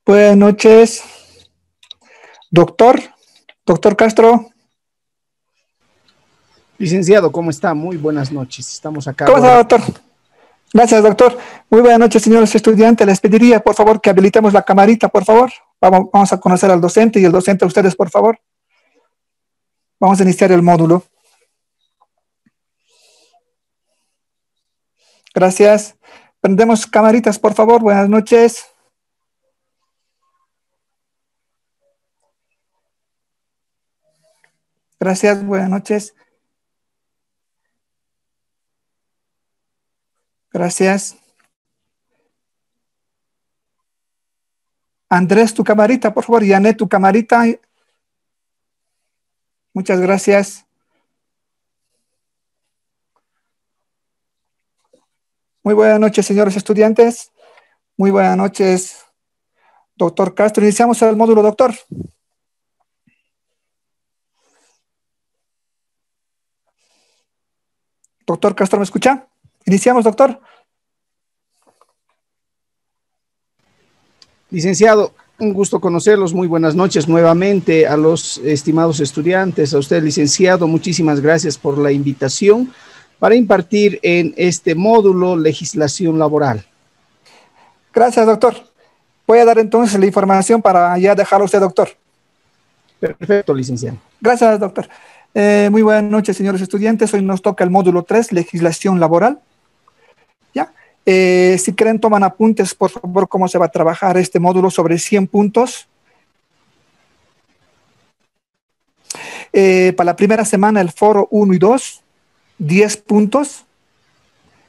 Buenas noches, doctor, doctor Castro. Licenciado, ¿cómo está? Muy buenas noches. Estamos acá ¿Cómo está, ahora. doctor? Gracias, doctor. Muy buenas noches, señores estudiantes. Les pediría, por favor, que habilitemos la camarita, por favor. Vamos a conocer al docente y el docente a ustedes, por favor. Vamos a iniciar el módulo. Gracias. Prendemos camaritas, por favor. Buenas noches. Gracias, buenas noches. Gracias. Andrés, tu camarita, por favor. Yanet, tu camarita. Muchas gracias. Muy buenas noches, señores estudiantes. Muy buenas noches, doctor Castro. Iniciamos el módulo, doctor. Doctor Castro, ¿me escucha? Iniciamos, doctor. Licenciado, un gusto conocerlos. Muy buenas noches nuevamente a los estimados estudiantes. A usted, licenciado, muchísimas gracias por la invitación para impartir en este módulo legislación laboral. Gracias, doctor. Voy a dar entonces la información para ya dejarlo a usted, doctor. Perfecto, licenciado. Gracias, doctor. Muy buenas noches, señores estudiantes. Hoy nos toca el módulo 3, legislación laboral. ¿Ya? Si quieren, toman apuntes, por favor, cómo se va a trabajar este módulo sobre 100 puntos. Para la primera semana, el foro 1 y 2, 10 puntos,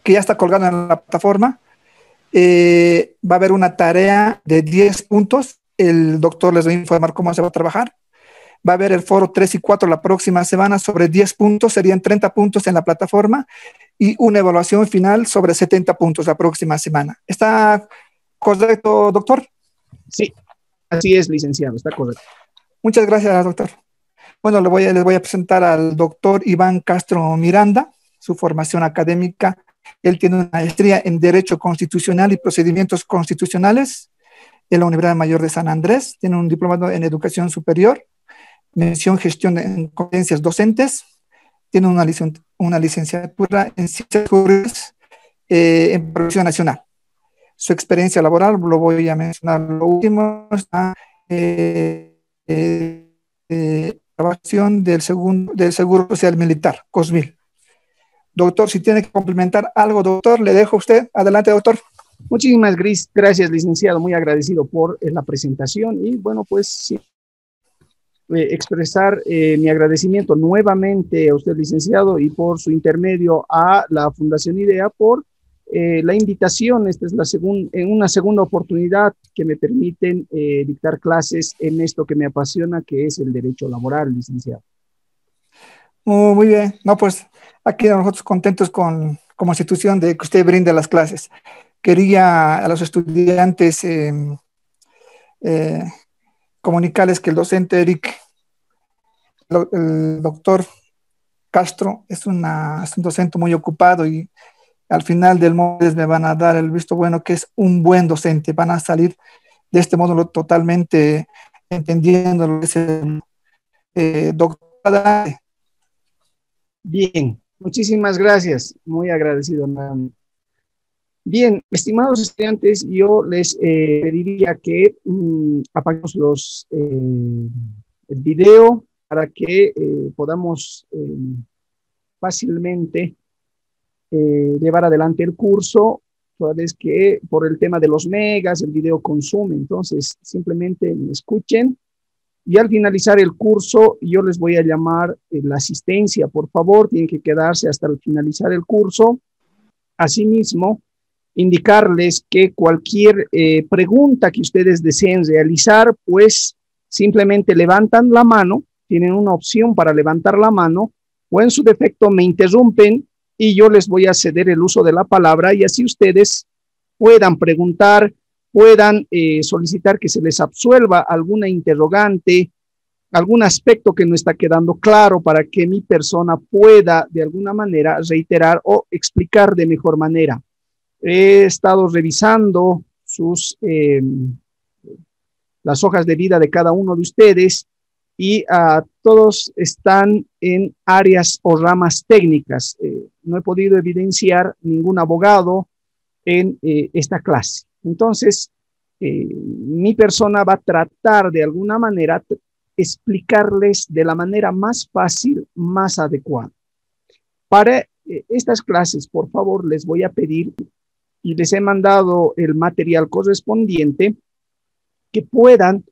que ya está colgado en la plataforma. Va a haber una tarea de 10 puntos. El doctor les va a informar cómo se va a trabajar. Va a haber el foro 3 y 4 la próxima semana sobre 10 puntos, serían 30 puntos en la plataforma y una evaluación final sobre 70 puntos la próxima semana. ¿Está correcto, doctor? Sí, así es, licenciado, está correcto. Muchas gracias, doctor. Bueno, les voy a presentar al doctor Iván Castro Miranda, su formación académica. Él tiene una maestría en Derecho Constitucional y Procedimientos Constitucionales en la Universidad Mayor de San Andrés. Tiene un diplomado en Educación Superior, mención gestión en competencias docentes. Tiene una licenciatura en Ciencias Jurídicas en Producción Nacional. Su experiencia laboral, lo voy a mencionar lo último, está grabación del Seguro Social Militar, COSMIL. Doctor, si tiene que complementar algo, doctor, le dejo a usted. Adelante, doctor. Muchísimas gracias, licenciado. Muy agradecido por la presentación y bueno, pues sí, expresar mi agradecimiento nuevamente a usted, licenciado, y por su intermedio a la Fundación IDEA por la invitación. Esta es una segunda oportunidad que me permiten dictar clases en esto que me apasiona, que es el derecho laboral, licenciado. Muy bien. No, pues aquí nosotros contentos como institución de que usted brinde las clases. Quería a los estudiantes comunicarles que el docente Eric, el doctor Castro, es un docente muy ocupado y al final del módulo me van a dar el visto bueno que es un buen docente. Van a salir de este módulo totalmente entendiendo lo que es el doctor. Bien, muchísimas gracias. Muy agradecido. Bien, estimados estudiantes, yo les pediría que apaguemos el video para que podamos fácilmente llevar adelante el curso, toda vez que por el tema de los megas, el video consume. Entonces, simplemente me escuchen y al finalizar el curso, yo les voy a llamar la asistencia. Por favor, tienen que quedarse hasta el finalizar el curso. Asimismo, indicarles que cualquier pregunta que ustedes deseen realizar, pues simplemente levantan la mano, tienen una opción para levantar la mano, o en su defecto me interrumpen y yo les voy a ceder el uso de la palabra y así ustedes puedan preguntar, puedan solicitar que se les absuelva alguna interrogante, algún aspecto que no está quedando claro para que mi persona pueda de alguna manera reiterar o explicar de mejor manera. He estado revisando sus las hojas de vida de cada uno de ustedes y todos están en áreas o ramas técnicas. No he podido evidenciar ningún abogado en esta clase. Entonces, mi persona va a tratar de alguna manera explicarles de la manera más fácil, más adecuada. Para estas clases, por favor, les voy a pedir, y les he mandado el material correspondiente, que puedan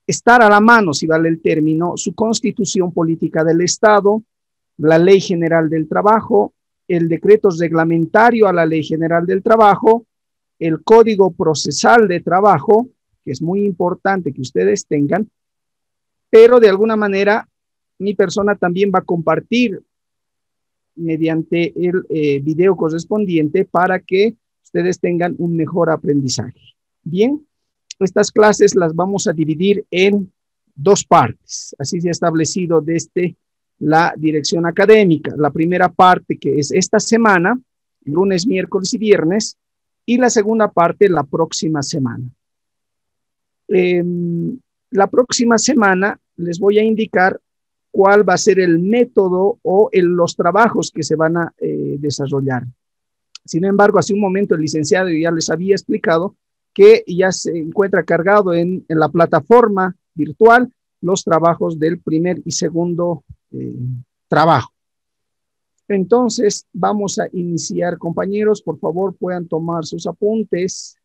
estar a la mano, si vale el término, su Constitución Política del Estado, la Ley General del Trabajo, el decreto reglamentario a la Ley General del Trabajo, el Código Procesal de Trabajo, que es muy importante que ustedes tengan, pero de alguna manera mi persona también va a compartir mediante el video correspondiente para que ustedes tengan un mejor aprendizaje. Bien, estas clases las vamos a dividir en dos partes, así se ha establecido desde la dirección académica. La primera parte, que es esta semana, lunes, miércoles y viernes, y la segunda parte la próxima semana. La próxima semana les voy a indicar cuál va a ser el método o los trabajos que se van a desarrollar. Sin embargo, hace un momento el licenciado ya les había explicado que ya se encuentra cargado en la plataforma virtual los trabajos del primer y segundo trabajo. Entonces, vamos a iniciar, compañeros. Por favor, puedan tomar sus apuntes.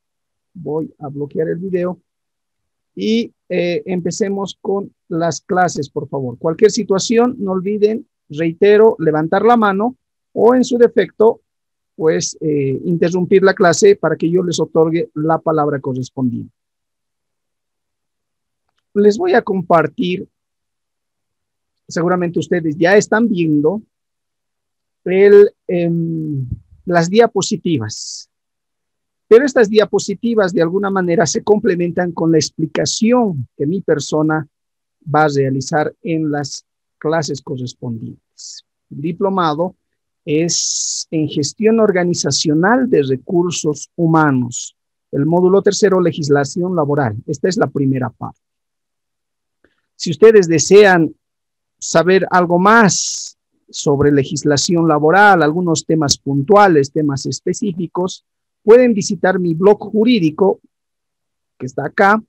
Voy a bloquear el video y empecemos con las clases, por favor. Cualquier situación, no olviden, reitero, levantar la mano o en su defecto, pues interrumpir la clase para que yo les otorgue la palabra correspondiente. Les voy a compartir, seguramente ustedes ya están viendo las diapositivas, pero estas diapositivas de alguna manera se complementan con la explicación que mi persona va a realizar en las clases correspondientes. El diplomado es en gestión organizacional de recursos humanos. El módulo tercero, legislación laboral. Esta es la primera parte. Si ustedes desean saber algo más sobre legislación laboral, algunos temas puntuales, temas específicos, pueden visitar mi blog jurídico, que está acá,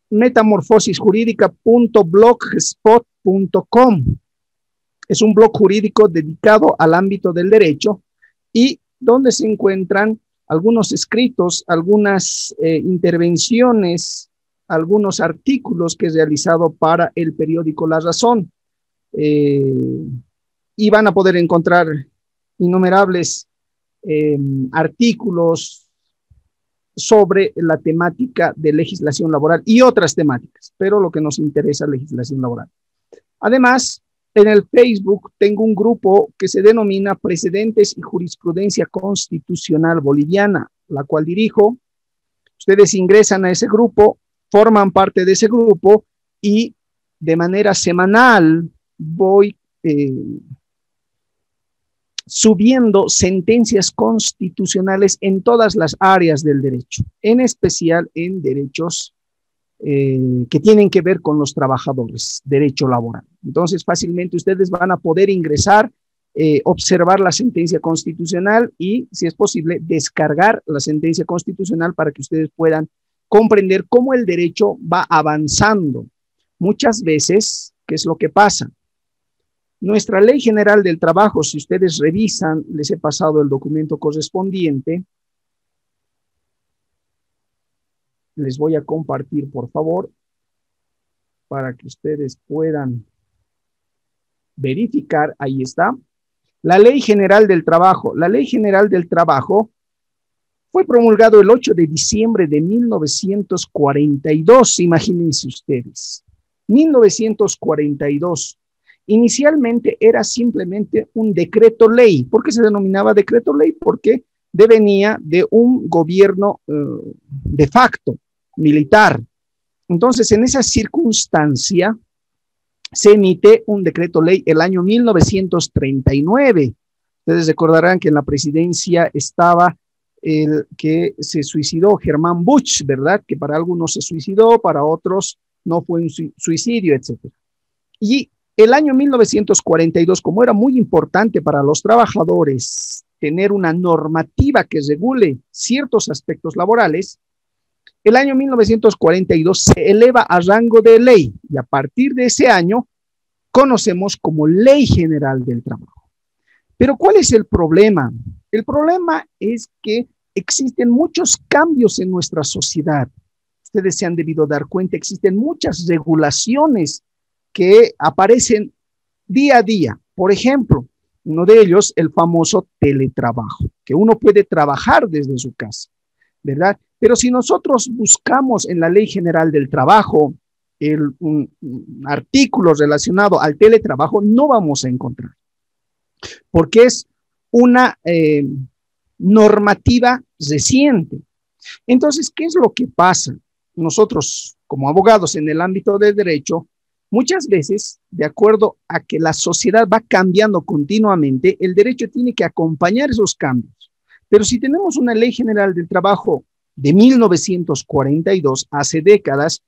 metamorfosisjurídica.blogspot.com. Es un blog jurídico dedicado al ámbito del derecho y donde se encuentran algunos escritos, algunas intervenciones, algunos artículos que he realizado para el periódico La Razón. Y van a poder encontrar innumerables artículos sobre la temática de legislación laboral y otras temáticas, pero lo que nos interesa es legislación laboral. Además, en el Facebook tengo un grupo que se denomina Precedentes y Jurisprudencia Constitucional Boliviana, la cual dirijo. Ustedes ingresan a ese grupo, forman parte de ese grupo y de manera semanal voy subiendo sentencias constitucionales en todas las áreas del derecho, en especial en derechos que tienen que ver con los trabajadores, derecho laboral. Entonces, fácilmente ustedes van a poder ingresar, observar la sentencia constitucional y, si es posible, descargar la sentencia constitucional para que ustedes puedan comprender cómo el derecho va avanzando. Muchas veces, ¿qué es lo que pasa? Nuestra Ley General del Trabajo, si ustedes revisan, les he pasado el documento correspondiente. Les voy a compartir, por favor, para que ustedes puedan verificar. Ahí está. La Ley General del Trabajo. La Ley General del Trabajo fue promulgado el 8 de diciembre de 1942, imagínense ustedes. 1942. Inicialmente era simplemente un decreto ley. ¿Por qué se denominaba decreto ley? Porque devenía de un gobierno de facto, militar. Entonces, en esa circunstancia, se emite un decreto ley el año 1939. Ustedes recordarán que en la presidencia estaba el que se suicidó, Germán Busch, ¿verdad? Que para algunos se suicidó, para otros no fue un suicidio, etc. Y el año 1942, como era muy importante para los trabajadores tener una normativa que regule ciertos aspectos laborales, el año 1942 se eleva a rango de ley y a partir de ese año conocemos como Ley General del Trabajo. Pero ¿cuál es el problema? El problema es que existen muchos cambios en nuestra sociedad. Ustedes se han debido dar cuenta, existen muchas regulaciones que aparecen día a día. Por ejemplo, uno de ellos, el famoso teletrabajo, que uno puede trabajar desde su casa, ¿verdad? Pero si nosotros buscamos en la Ley General del Trabajo un artículo relacionado al teletrabajo, no vamos a encontrar, porque es una normativa reciente. Entonces, ¿qué es lo que pasa? Nosotros, como abogados en el ámbito del derecho, muchas veces, de acuerdo a que la sociedad va cambiando continuamente, el derecho tiene que acompañar esos cambios. Pero si tenemos una Ley General del Trabajo de 1942, hace décadas,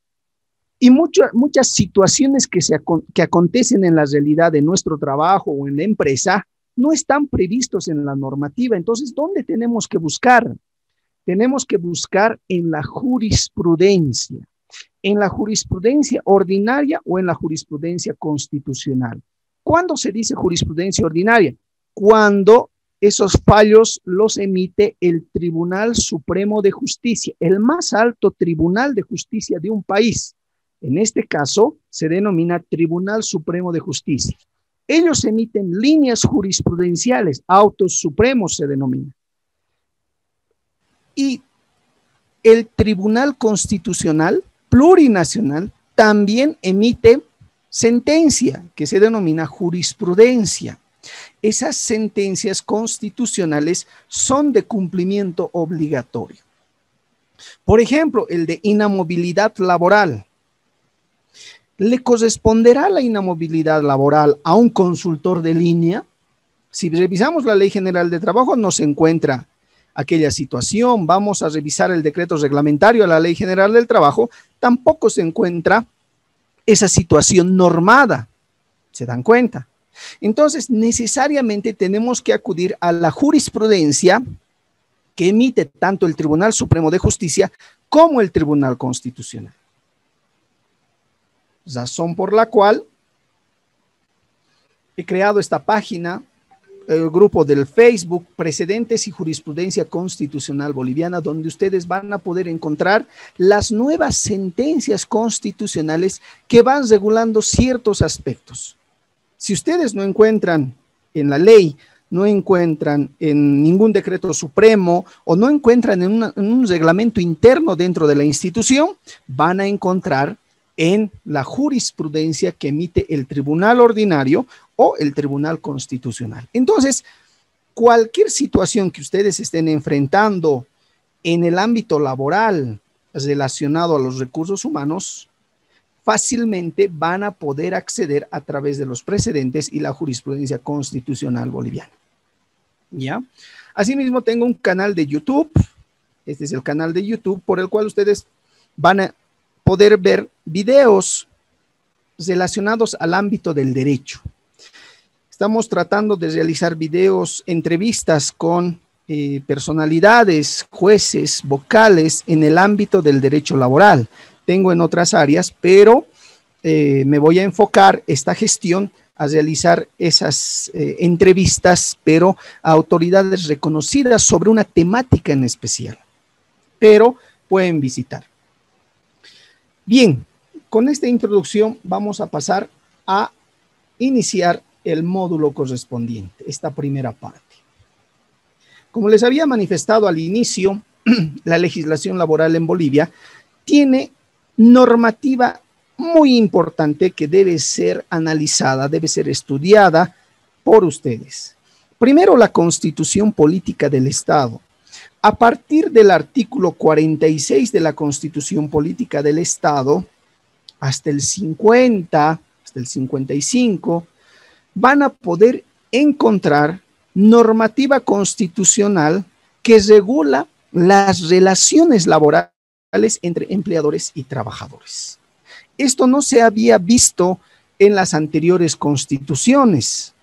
y muchas situaciones que acontecen en la realidad de nuestro trabajo o en la empresa no están previstos en la normativa. Entonces, ¿dónde tenemos que buscar? Tenemos que buscar en la jurisprudencia ordinaria o en la jurisprudencia constitucional. ¿Cuándo se dice jurisprudencia ordinaria? Cuando esos fallos los emite el Tribunal Supremo de Justicia, el más alto tribunal de justicia de un país. En este caso, se denomina Tribunal Supremo de Justicia. Ellos emiten líneas jurisprudenciales, autos supremos se denomina. Y el Tribunal Constitucional Plurinacional también emite sentencia, que se denomina jurisprudencia. Esas sentencias constitucionales son de cumplimiento obligatorio. Por ejemplo, el de inamovilidad laboral. ¿Le corresponderá la inamovilidad laboral a un consultor de línea? Si revisamos la Ley General de Trabajo, no se encuentra aquella situación. Vamos a revisar el decreto reglamentario a la Ley General del Trabajo, tampoco se encuentra esa situación normada. ¿Se dan cuenta? Entonces, necesariamente tenemos que acudir a la jurisprudencia que emite tanto el Tribunal Supremo de Justicia como el Tribunal Constitucional. Razón por la cual he creado esta página, el grupo del Facebook, Precedentes y Jurisprudencia Constitucional Boliviana, donde ustedes van a poder encontrar las nuevas sentencias constitucionales que van regulando ciertos aspectos. Si ustedes no encuentran en la ley, no encuentran en ningún decreto supremo o no encuentran en un reglamento interno dentro de la institución, van a encontrar en la jurisprudencia que emite el Tribunal Ordinario o el Tribunal Constitucional. Entonces, cualquier situación que ustedes estén enfrentando en el ámbito laboral relacionado a los recursos humanos, fácilmente van a poder acceder a través de los precedentes y la jurisprudencia constitucional boliviana. ¿Ya? Asimismo, tengo un canal de YouTube. Este es el canal de YouTube por el cual ustedes van a poder ver videos relacionados al ámbito del derecho. Estamos tratando de realizar videos, entrevistas con personalidades, jueces, vocales en el ámbito del derecho laboral. Tengo en otras áreas, pero me voy a enfocar esta gestión a realizar esas entrevistas, pero a autoridades reconocidas sobre una temática en especial. Pero pueden visitar. Bien, con esta introducción vamos a pasar a iniciar el módulo correspondiente, esta primera parte. Como les había manifestado al inicio, la legislación laboral en Bolivia tiene normativa muy importante que debe ser analizada, debe ser estudiada por ustedes. Primero, la Constitución Política del Estado. A partir del artículo 46 de la Constitución Política del Estado, hasta el 50, hasta el 55, van a poder encontrar normativa constitucional que regula las relaciones laborales entre empleadores y trabajadores. Esto no se había visto en las anteriores constituciones,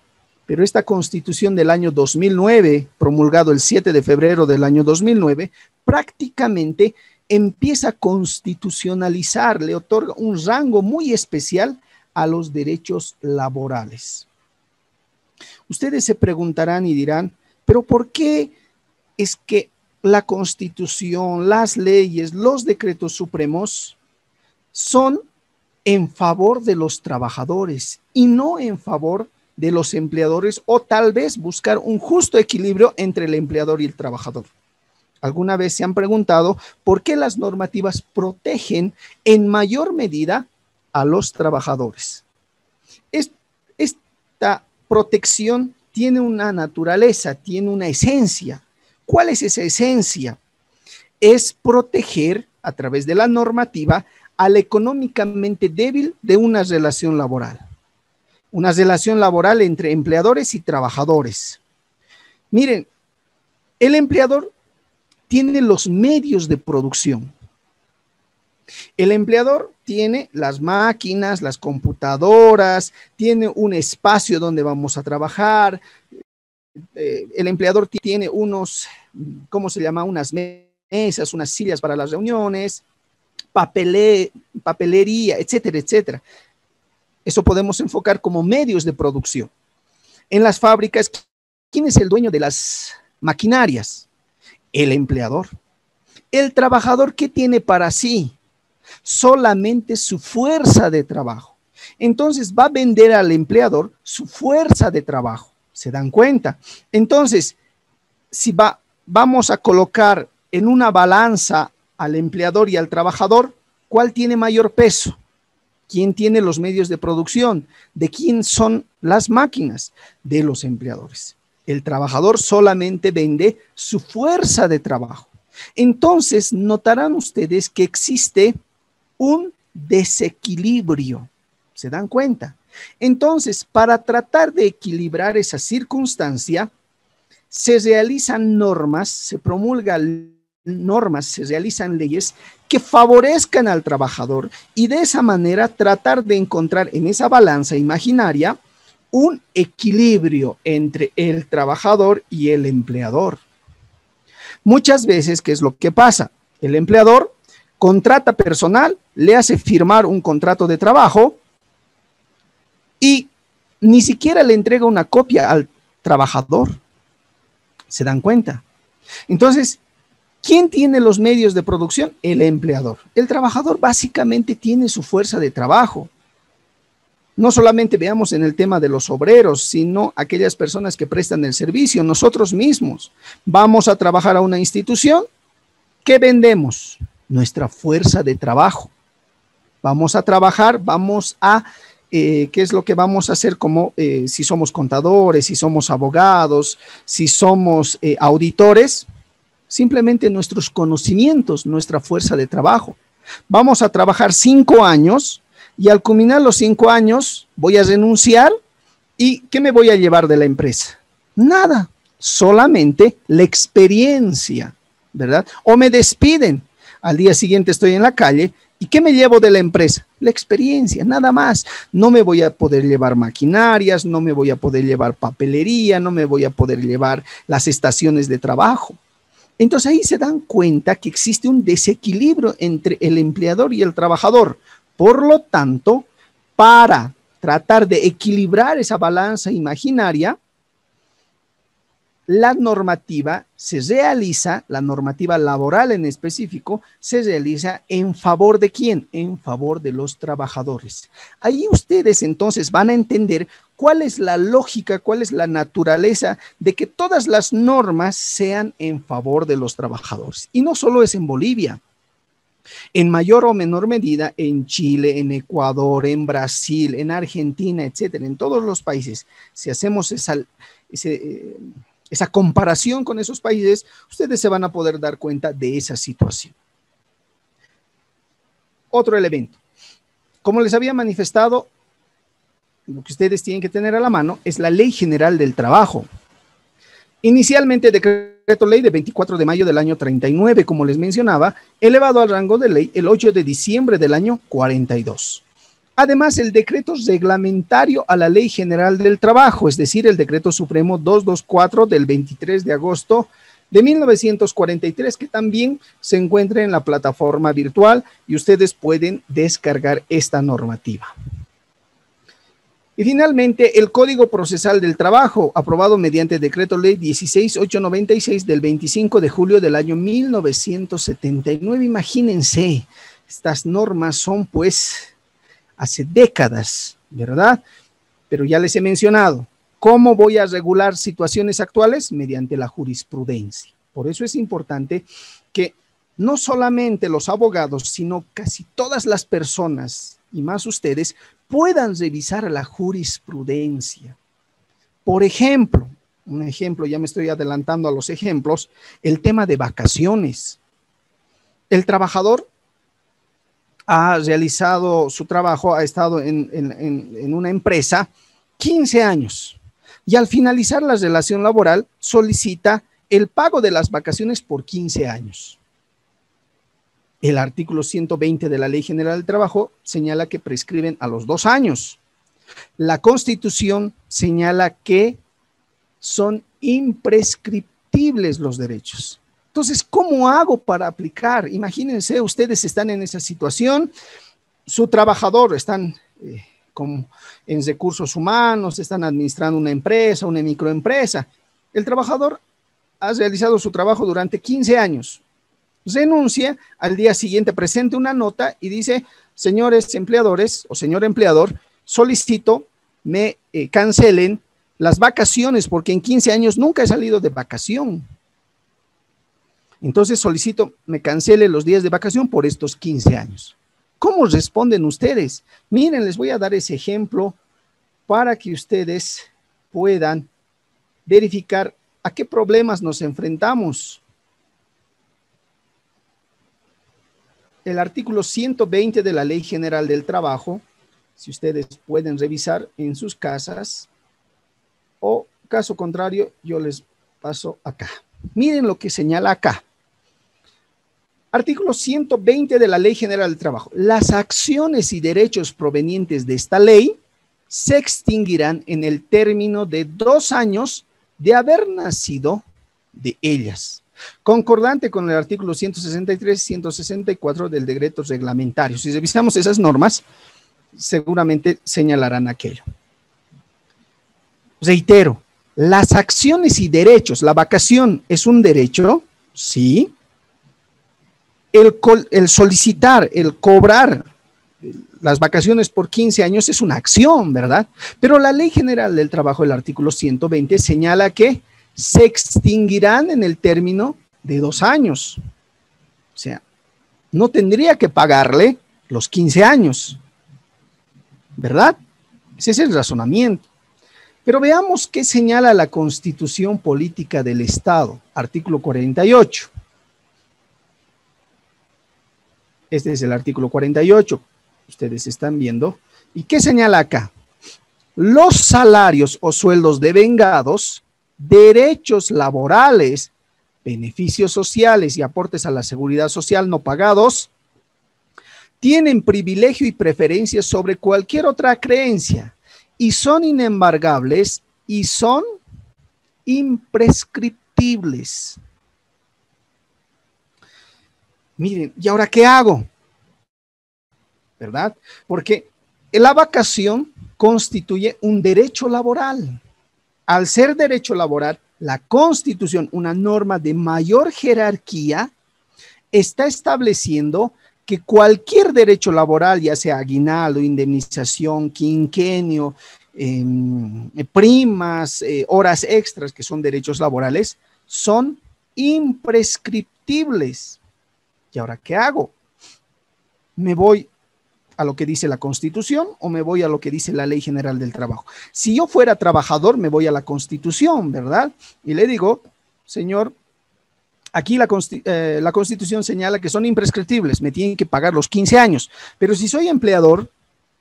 pero esta constitución del año 2009, promulgado el 7 de febrero del año 2009, prácticamente empieza a constitucionalizar, le otorga un rango muy especial a los derechos laborales. Ustedes se preguntarán y dirán, ¿pero por qué es que la Constitución, las leyes, los decretos supremos son en favor de los trabajadores y no en favor de los empleadores, o tal vez buscar un justo equilibrio entre el empleador y el trabajador? ¿Alguna vez se han preguntado por qué las normativas protegen en mayor medida a los trabajadores? Esta protección tiene una naturaleza, tiene una esencia. ¿Cuál es esa esencia? Es proteger a través de la normativa al económicamente débil de una relación laboral entre empleadores y trabajadores. Miren, el empleador tiene los medios de producción. El empleador tiene las máquinas, las computadoras, tiene un espacio donde vamos a trabajar. El empleador tiene unos, ¿cómo se llama? Unas mesas, unas sillas para las reuniones, papelería, etcétera, etcétera. Eso podemos enfocar como medios de producción. En las fábricas, ¿quién es el dueño de las maquinarias? El empleador. El trabajador, ¿qué tiene para sí? Solamente su fuerza de trabajo. Entonces va a vender al empleador su fuerza de trabajo. ¿Se dan cuenta? Entonces, si vamos a colocar en una balanza al empleador y al trabajador, ¿cuál tiene mayor peso? ¿Quién tiene los medios de producción? ¿De quién son las máquinas? De los empleadores. El trabajador solamente vende su fuerza de trabajo. Entonces, notarán ustedes que existe un desequilibrio. ¿Se dan cuenta? Entonces, para tratar de equilibrar esa circunstancia, se realizan normas, se promulgan normas, se realizan leyes que favorezcan al trabajador y de esa manera tratar de encontrar en esa balanza imaginaria un equilibrio entre el trabajador y el empleador. Muchas veces, ¿qué es lo que pasa? El empleador contrata personal, le hace firmar un contrato de trabajo y ni siquiera le entrega una copia al trabajador. ¿Se dan cuenta? Entonces, ¿quién tiene los medios de producción? El empleador. El trabajador básicamente tiene su fuerza de trabajo. No solamente veamos en el tema de los obreros, sino aquellas personas que prestan el servicio, nosotros mismos. Vamos a trabajar a una institución, ¿qué vendemos? Nuestra fuerza de trabajo. Vamos a trabajar, ¿qué es lo que vamos a hacer? Como si somos contadores, si somos abogados, si somos auditores, simplemente nuestros conocimientos, nuestra fuerza de trabajo. Vamos a trabajar 5 años y al culminar los 5 años voy a renunciar y ¿qué me voy a llevar de la empresa? Nada, solamente la experiencia, ¿verdad? O me despiden, al día siguiente estoy en la calle. ¿Y qué me llevo de la empresa? La experiencia, nada más. No me voy a poder llevar maquinarias, no me voy a poder llevar papelería, no me voy a poder llevar las estaciones de trabajo. Entonces ahí se dan cuenta que existe un desequilibrio entre el empleador y el trabajador. Por lo tanto, para tratar de equilibrar esa balanza imaginaria, la normativa se realiza, la normativa laboral en específico, se realiza en favor de ¿quién? En favor de los trabajadores. Ahí ustedes entonces van a entender cuál es la lógica, cuál es la naturaleza de que todas las normas sean en favor de los trabajadores. Y no solo es en Bolivia. En mayor o menor medida en Chile, en Ecuador, en Brasil, en Argentina, etcétera, en todos los países, si hacemos esa comparación con esos países, ustedes se van a poder dar cuenta de esa situación. Otro elemento. Como les había manifestado, lo que ustedes tienen que tener a la mano es la Ley General del Trabajo. Inicialmente decretó decreto ley de 24 de mayo del año 39, como les mencionaba, elevado al rango de ley el 8 de diciembre del año 42. Además, el decreto reglamentario a la Ley General del Trabajo, es decir, el decreto supremo 224 del 23 de agosto de 1943, que también se encuentra en la plataforma virtual y ustedes pueden descargar esta normativa. Y finalmente, el Código Procesal del Trabajo, aprobado mediante decreto ley 16896 del 25 de julio del año 1979. Imagínense, estas normas son pues hace décadas, ¿verdad? Pero ya les he mencionado, ¿cómo voy a regular situaciones actuales? Mediante la jurisprudencia. Por eso es importante que no solamente los abogados, sino casi todas las personas, y más ustedes, puedan revisar la jurisprudencia. Por ejemplo, un ejemplo, ya me estoy adelantando a los ejemplos, el tema de vacaciones. El trabajador ha realizado su trabajo, ha estado en una empresa 15 años y al finalizar la relación laboral solicita el pago de las vacaciones por 15 años. El artículo 120 de la Ley General del Trabajo señala que prescriben a los 2 años. La Constitución señala que son imprescriptibles los derechos. Entonces, ¿cómo hago para aplicar? Imagínense, ustedes están en esa situación, su trabajador están como en recursos humanos, están administrando una empresa, una microempresa. El trabajador ha realizado su trabajo durante 15 años. Renuncia, al día siguiente presenta una nota y dice, señores empleadores o señor empleador, solicito me cancelen las vacaciones porque en 15 años nunca he salido de vacación. Entonces solicito me cancele los días de vacación por estos 15 años. ¿Cómo responden ustedes? Miren, les voy a dar ese ejemplo para que ustedes puedan verificar a qué problemas nos enfrentamos. El artículo 120 de la Ley General del Trabajo, si ustedes pueden revisar en sus casas, o caso contrario, yo les paso acá. Miren lo que señala acá. Artículo 120 de la Ley General del Trabajo. Las acciones y derechos provenientes de esta ley se extinguirán en el término de 2 años de haber nacido de ellas. Concordante con el artículo 163 y 164 del decreto reglamentario. Si revisamos esas normas, seguramente señalarán aquello. Reitero, las acciones y derechos, la vacación es un derecho, sí. El solicitar, el cobrar las vacaciones por 15 años es una acción, ¿verdad? Pero la Ley General del Trabajo, el artículo 120, señala que se extinguirán en el término de 2 años. O sea, no tendría que pagarle los 15 años, ¿verdad? Ese es el razonamiento. Pero veamos qué señala la Constitución Política del Estado, artículo 48. Este es el artículo 48, ustedes están viendo. ¿Y qué señala acá? Los salarios o sueldos devengados, derechos laborales, beneficios sociales y aportes a la seguridad social no pagados, tienen privilegio y preferencia sobre cualquier otra creencia y son inembargables y son imprescriptibles. Miren, ¿y ahora qué hago? ¿Verdad? Porque la vacación constituye un derecho laboral. Al ser derecho laboral, la Constitución, una norma de mayor jerarquía, está estableciendo que cualquier derecho laboral, ya sea aguinaldo, indemnización, quinquenio, primas, horas extras, que son derechos laborales, son imprescriptibles. ¿Y ahora qué hago? ¿Me voy a lo que dice la Constitución o me voy a lo que dice la Ley General del Trabajo? Si yo fuera trabajador, me voy a la Constitución, ¿verdad? Y le digo, señor, aquí la Constitución señala que son imprescriptibles, me tienen que pagar los 15 años. Pero si soy empleador,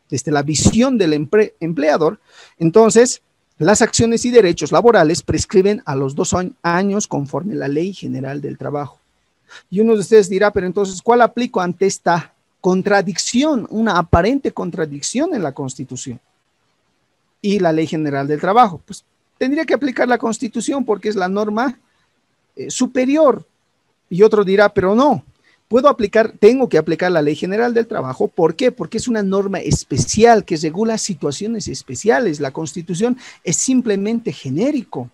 desde la visión del empleador, entonces Las acciones y derechos laborales prescriben a los 2 años conforme la Ley General del Trabajo. Y uno de ustedes dirá, pero entonces, ¿cuál aplico ante esta contradicción, una aparente contradicción en la Constitución y la Ley General del Trabajo? Pues tendría que aplicar la Constitución porque es la norma superior. Y otro dirá, pero no, tengo que aplicar la Ley General del Trabajo. ¿Por qué? Porque es una norma especial que regula situaciones especiales. La Constitución es simplemente genérico.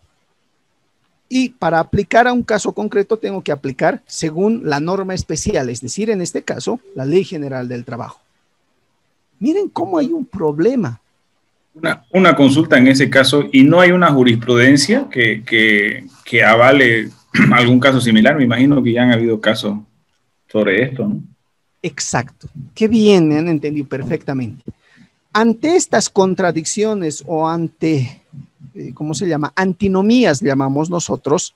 Y para aplicar a un caso concreto tengo que aplicar según la norma especial, es decir, en este caso, la Ley General del Trabajo. Miren cómo hay un problema. Una consulta en ese caso, ¿y no hay una jurisprudencia que avale algún caso similar? Me imagino que ya han habido casos sobre esto, ¿no? Exacto. Qué bien, me han entendido perfectamente. Ante estas contradicciones o ante, ¿cómo se llama? Antinomías, llamamos nosotros,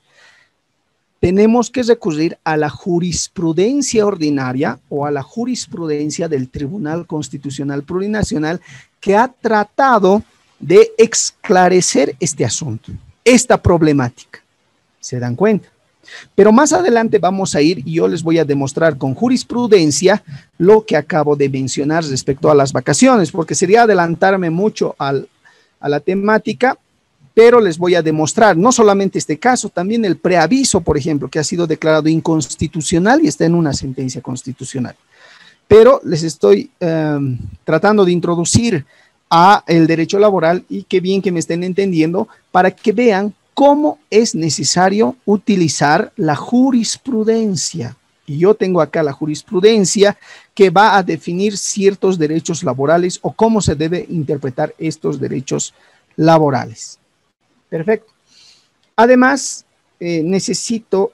tenemos que recurrir a la jurisprudencia ordinaria o a la jurisprudencia del Tribunal Constitucional Plurinacional que ha tratado de esclarecer este asunto, esta problemática. ¿Se dan cuenta? Pero más adelante vamos a ir y yo les voy a demostrar con jurisprudencia lo que acabo de mencionar respecto a las vacaciones, porque sería adelantarme mucho a la temática, pero les voy a demostrar no solamente este caso, también el preaviso, por ejemplo, que ha sido declarado inconstitucional y está en una sentencia constitucional. Pero les estoy tratando de introducir a el derecho laboral y qué bien que me estén entendiendo para que vean cómo es necesario utilizar la jurisprudencia. Y yo tengo acá la jurisprudencia que va a definir ciertos derechos laborales o cómo se debe interpretar estos derechos laborales. Perfecto. Además, necesito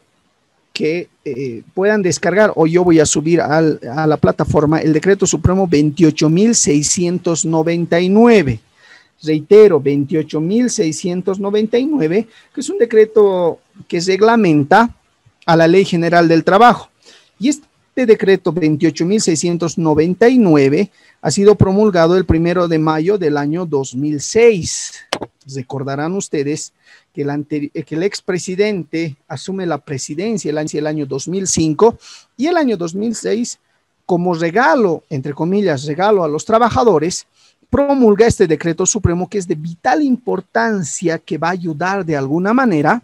que puedan descargar, o yo voy a subir a la plataforma el Decreto Supremo 28.699. Reitero, 28.699, que es un decreto que reglamenta a la Ley General del Trabajo. Y este decreto 28.699 ha sido promulgado el 1 de mayo del año 2006. Recordarán ustedes que el expresidente asume la presidencia el año 2005 y el año 2006, como regalo, entre comillas, regalo a los trabajadores, promulga este decreto supremo que es de vital importancia, que va a ayudar de alguna manera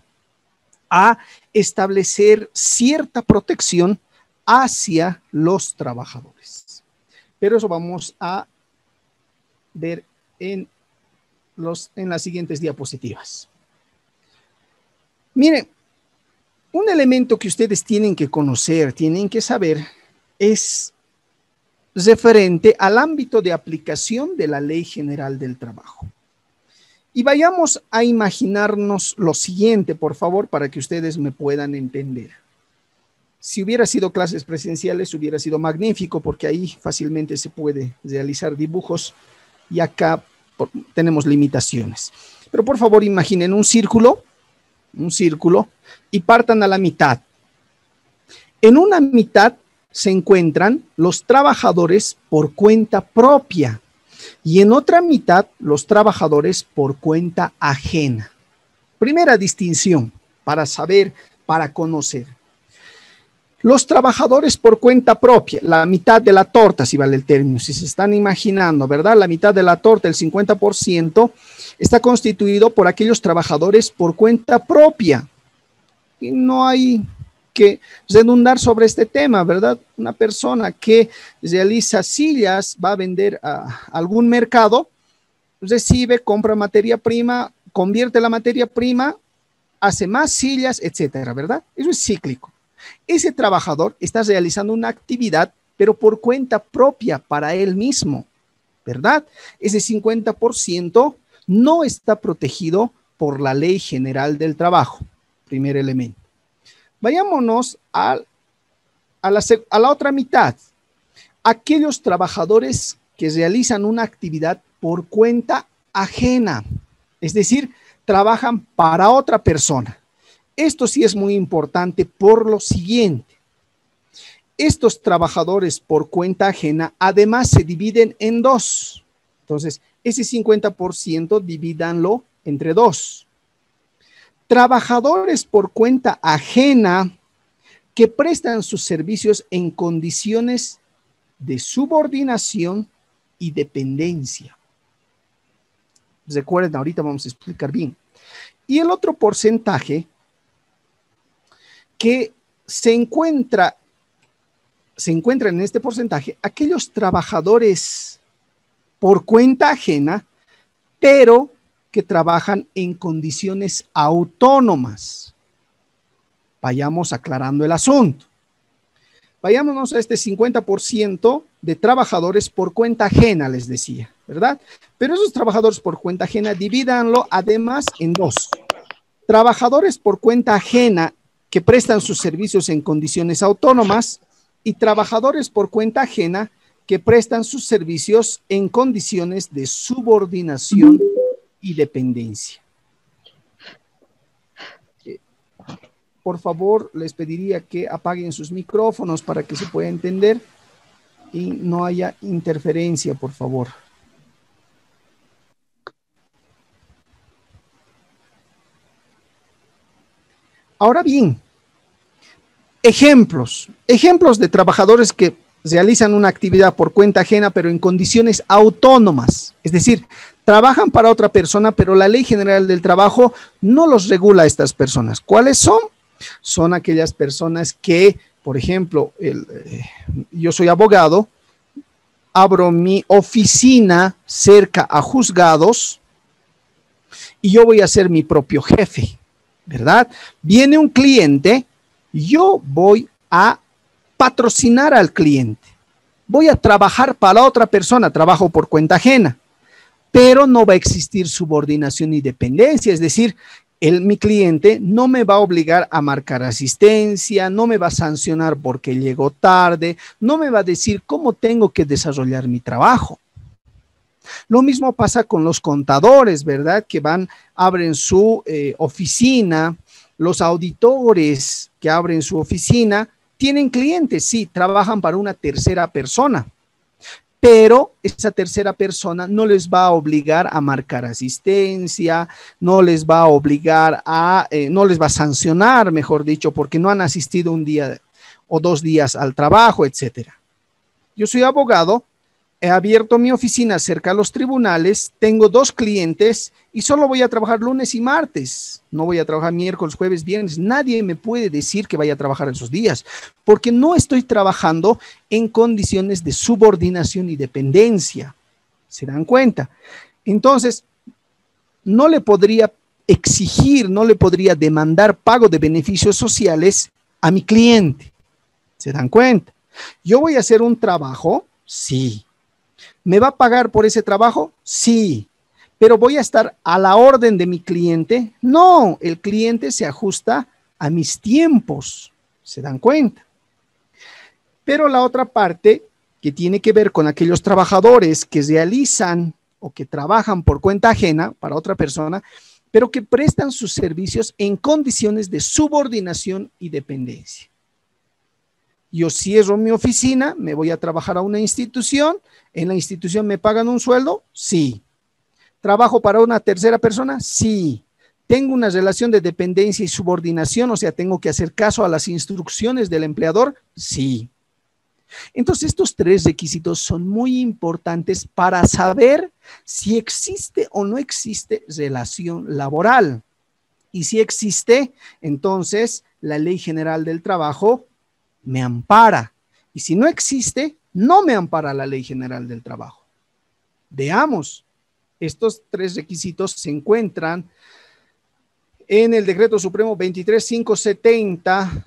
a establecer cierta protección hacia los trabajadores. Pero eso vamos a ver en las siguientes diapositivas. Miren, un elemento que ustedes tienen que conocer, tienen que saber, es referente al ámbito de aplicación de la Ley General del Trabajo. Y vayamos a imaginarnos lo siguiente, por favor, para que ustedes me puedan entender. Si hubiera sido clases presenciales, hubiera sido magnífico, porque ahí fácilmente se puede realizar dibujos y acá tenemos limitaciones. Pero por favor, imaginen un círculo y partan a la mitad. En una mitad se encuentran los trabajadores por cuenta propia y en otra mitad los trabajadores por cuenta ajena. Primera distinción para saber, para conocer. Los trabajadores por cuenta propia, la mitad de la torta, si vale el término, si se están imaginando, ¿verdad? La mitad de la torta, el 50%, está constituido por aquellos trabajadores por cuenta propia. Y no hay que redundar sobre este tema, ¿verdad? Una persona que realiza sillas, va a vender a algún mercado, recibe, compra materia prima, convierte la materia prima, hace más sillas, etcétera, ¿verdad? Eso es cíclico. Ese trabajador está realizando una actividad, pero por cuenta propia para él mismo, ¿verdad? Ese 50% no está protegido por la Ley General del Trabajo, primer elemento. Vayámonos a la otra mitad. Aquellos trabajadores que realizan una actividad por cuenta ajena, es decir, trabajan para otra persona. Esto sí es muy importante por lo siguiente. Estos trabajadores por cuenta ajena además se dividen en dos. Entonces, ese 50% divídanlo entre dos. Trabajadores por cuenta ajena que prestan sus servicios en condiciones de subordinación y dependencia. Recuerden, ahorita vamos a explicar bien. Y el otro porcentaje que se encuentra en este porcentaje aquellos trabajadores por cuenta ajena, pero que trabajan en condiciones autónomas. Vayamos aclarando el asunto. Vayámonos a este 50% de trabajadores por cuenta ajena, les decía, ¿verdad? Pero esos trabajadores por cuenta ajena, divídanlo además en dos. Trabajadores por cuenta ajena que prestan sus servicios en condiciones autónomas y trabajadores por cuenta ajena que prestan sus servicios en condiciones de subordinación y dependencia. Por favor, les pediría que apaguen sus micrófonos para que se pueda entender y no haya interferencia, por favor. Ahora bien, ejemplos de trabajadores que realizan una actividad por cuenta ajena, pero en condiciones autónomas. Es decir, trabajan para otra persona, pero la Ley General del Trabajo no los regula a estas personas. ¿Cuáles son? Son aquellas personas que, por ejemplo, yo soy abogado, abro mi oficina cerca a juzgados y yo voy a ser mi propio jefe, ¿verdad? Viene un cliente, yo voy a patrocinar al cliente. Voy a trabajar para otra persona, trabajo por cuenta ajena, pero no va a existir subordinación y dependencia, es decir, mi cliente no me va a obligar a marcar asistencia, no me va a sancionar porque llegó tarde, no me va a decir cómo tengo que desarrollar mi trabajo. Lo mismo pasa con los contadores, ¿verdad? Que abren su oficina, los auditores que abren su oficina, tienen clientes, sí, trabajan para una tercera persona, pero esa tercera persona no les va a obligar a marcar asistencia, no les va a obligar no les va a sancionar, mejor dicho, porque no han asistido un día o 2 días al trabajo, etcétera. Yo soy abogado, he abierto mi oficina cerca a los tribunales, tengo 2 clientes y solo voy a trabajar lunes y martes. No voy a trabajar miércoles, jueves, viernes. Nadie me puede decir que vaya a trabajar esos días, porque no estoy trabajando en condiciones de subordinación y dependencia. ¿Se dan cuenta? Entonces, no le podría exigir, no le podría demandar pago de beneficios sociales a mi cliente. ¿Se dan cuenta? Yo voy a hacer un trabajo, sí. ¿Me va a pagar por ese trabajo? Sí. ¿Pero voy a estar a la orden de mi cliente? No, el cliente se ajusta a mis tiempos. ¿Se dan cuenta? Pero la otra parte que tiene que ver con aquellos trabajadores que realizan o que trabajan por cuenta ajena para otra persona, pero que prestan sus servicios en condiciones de subordinación y dependencia. Yo cierro mi oficina, me voy a trabajar a una institución, en la institución me pagan un sueldo, sí. ¿Trabajo para una tercera persona? Sí. ¿Tengo una relación de dependencia y subordinación? O sea, ¿tengo que hacer caso a las instrucciones del empleador? Sí. Entonces, estos 3 requisitos son muy importantes para saber si existe o no existe relación laboral. Y si existe, entonces la Ley General del Trabajo me ampara. Y si no existe, no me ampara la Ley General del Trabajo. Veamos. Estos 3 requisitos se encuentran en el Decreto Supremo 23570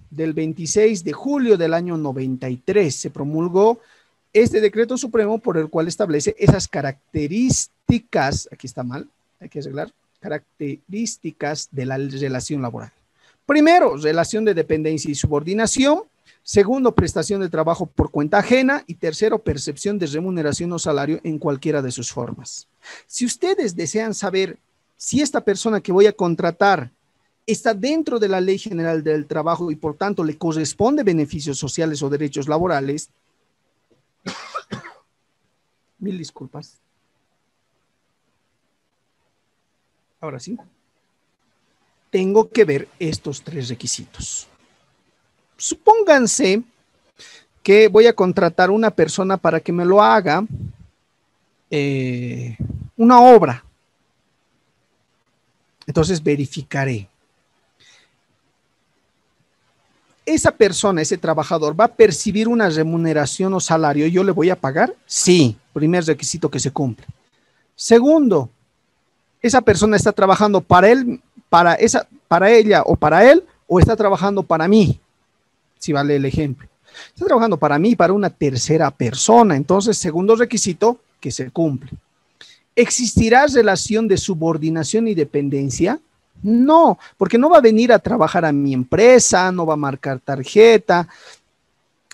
del 26 de julio del año 93. Se promulgó este Decreto Supremo por el cual establece esas características, aquí está mal, hay que arreglar, características de la relación laboral. Primero, relación de dependencia y subordinación. Segundo, prestación de trabajo por cuenta ajena. Y tercero, percepción de remuneración o salario en cualquiera de sus formas. Si ustedes desean saber si esta persona que voy a contratar está dentro de la Ley General del Trabajo y por tanto le corresponde beneficios sociales o derechos laborales, mil disculpas. Ahora sí. Tengo que ver estos 3 requisitos. Supónganse que voy a contratar una persona para que me lo haga una obra. Entonces verificaré. ¿Esa persona, ese trabajador, va a percibir una remuneración o salario y yo le voy a pagar? Sí, primer requisito que se cumple. Segundo, ¿esa persona está trabajando para él, para ella o para él, o está trabajando para mí? Si vale el ejemplo. Está trabajando para mí, para una tercera persona. Entonces, segundo requisito que se cumple. ¿Existirá relación de subordinación y dependencia? No, porque no va a venir a trabajar a mi empresa, no va a marcar tarjeta,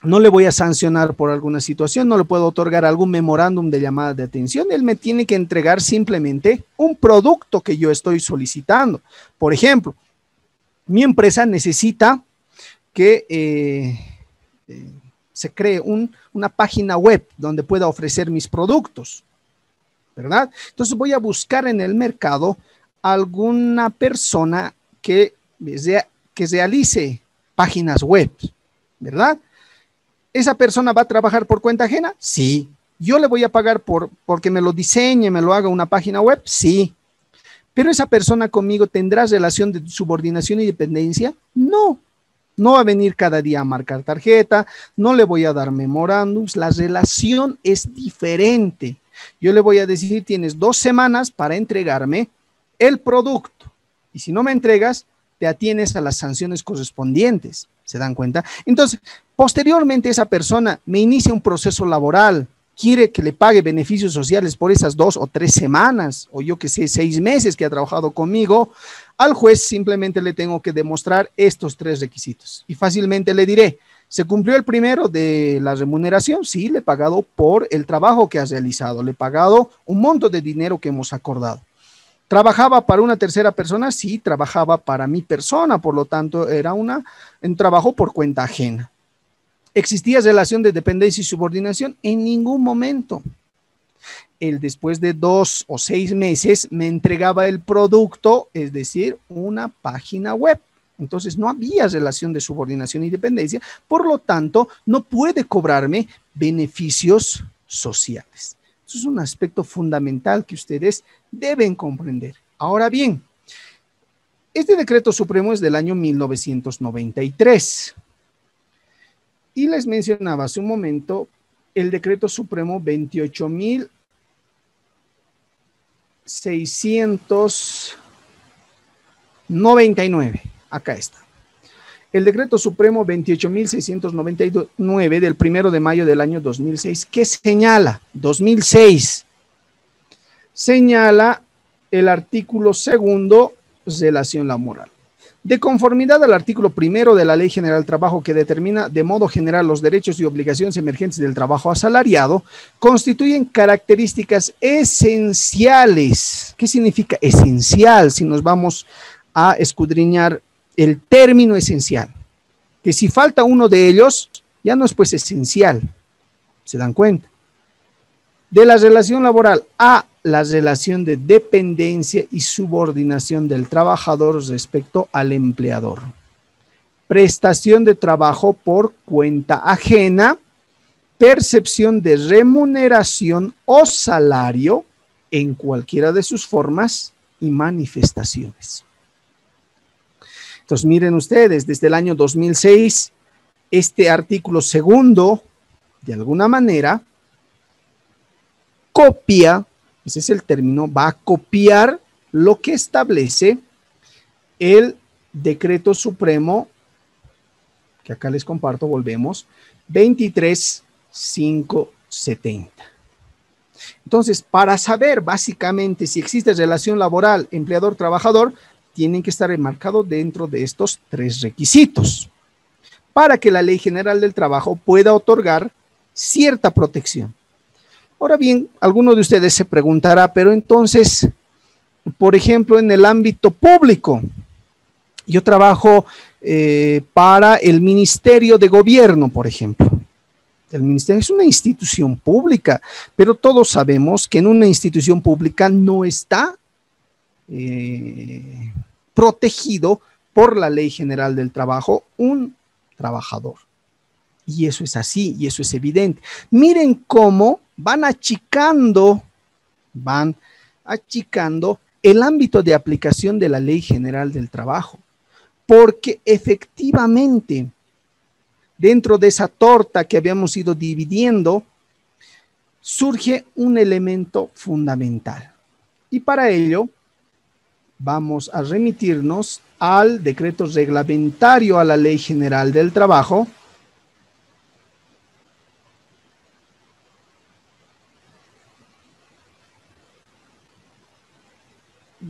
no le voy a sancionar por alguna situación, no le puedo otorgar algún memorándum de llamada de atención. Él me tiene que entregar simplemente un producto que yo estoy solicitando. Por ejemplo, mi empresa necesita que se cree una página web donde pueda ofrecer mis productos, ¿verdad? Entonces voy a buscar en el mercado alguna persona que realice páginas web, ¿verdad? ¿Esa persona va a trabajar por cuenta ajena? Sí. ¿Yo le voy a pagar porque me lo diseñe, me lo haga una página web? Sí. ¿Pero esa persona conmigo tendrá relación de subordinación y dependencia? No. No va a venir cada día a marcar tarjeta, no le voy a dar memorándums, la relación es diferente. Yo le voy a decir, tienes 2 semanas para entregarme el producto, y si no me entregas, te atienes a las sanciones correspondientes. ¿Se dan cuenta? Entonces, posteriormente esa persona me inicia un proceso laboral, quiere que le pague beneficios sociales por esas 2 o 3 semanas, o yo que sé, 6 meses que ha trabajado conmigo. Al juez simplemente le tengo que demostrar estos 3 requisitos, y fácilmente le diré, ¿se cumplió el primero de la remuneración? Sí, le he pagado por el trabajo que has realizado, le he pagado un monto de dinero que hemos acordado. ¿Trabajaba para una tercera persona? Sí, trabajaba para mi persona, por lo tanto era un trabajo por cuenta ajena. ¿Existía relación de dependencia y subordinación? En ningún momento. Él después de 2 o 6 meses me entregaba el producto, es decir, una página web. Entonces no había relación de subordinación y dependencia, por lo tanto no puede cobrarme beneficios sociales. Eso es un aspecto fundamental que ustedes deben comprender. Ahora bien, este decreto supremo es del año 1993. Y les mencionaba hace un momento el decreto supremo 28.699. Acá está. El decreto supremo 28.699 del 1 de mayo del año 2006. ¿Qué señala? 2006. Señala el artículo 2, relación laboral. De conformidad al artículo 1 de la Ley General del Trabajo, que determina de modo general los derechos y obligaciones emergentes del trabajo asalariado, constituyen características esenciales. ¿Qué significa esencial? Si nos vamos a escudriñar el término esencial, que si falta uno de ellos, ya no es pues esencial. ¿Se dan cuenta? De la relación laboral a la relación de dependencia y subordinación del trabajador respecto al empleador. Prestación de trabajo por cuenta ajena, percepción de remuneración o salario en cualquiera de sus formas y manifestaciones. Entonces, miren ustedes, desde el año 2006, este artículo 2, de alguna manera, copia, ese es el término, va a copiar lo que establece el decreto supremo, que acá les comparto, volvemos, 23.570. Entonces, para saber básicamente si existe relación laboral empleador-trabajador, tienen que estar enmarcados dentro de estos 3 requisitos para que la Ley General del Trabajo pueda otorgar cierta protección. Ahora bien, alguno de ustedes se preguntará, pero entonces, por ejemplo, en el ámbito público, yo trabajo para el Ministerio de Gobierno, por ejemplo. El ministerio es una institución pública, pero todos sabemos que en una institución pública no está protegido por la Ley General del Trabajo un trabajador. Y eso es así, y eso es evidente. Miren cómo van achicando el ámbito de aplicación de la Ley General del Trabajo, porque efectivamente, dentro de esa torta que habíamos ido dividiendo, surge un elemento fundamental. Y para ello, vamos a remitirnos al decreto reglamentario a la Ley General del Trabajo,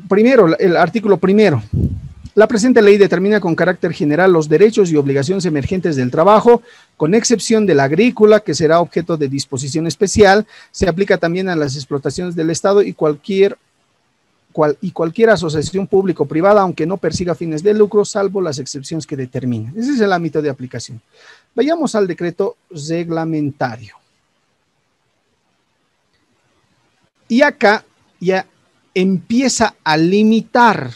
primero, el artículo primero. La presente ley determina con carácter general los derechos y obligaciones emergentes del trabajo, con excepción de la agrícola, que será objeto de disposición especial. Se aplica también a las explotaciones del Estado y cualquier asociación pública o privada, aunque no persiga fines de lucro, salvo las excepciones que determina. Ese es el ámbito de aplicación. Vayamos al decreto reglamentario. Y acá ya empieza a limitar.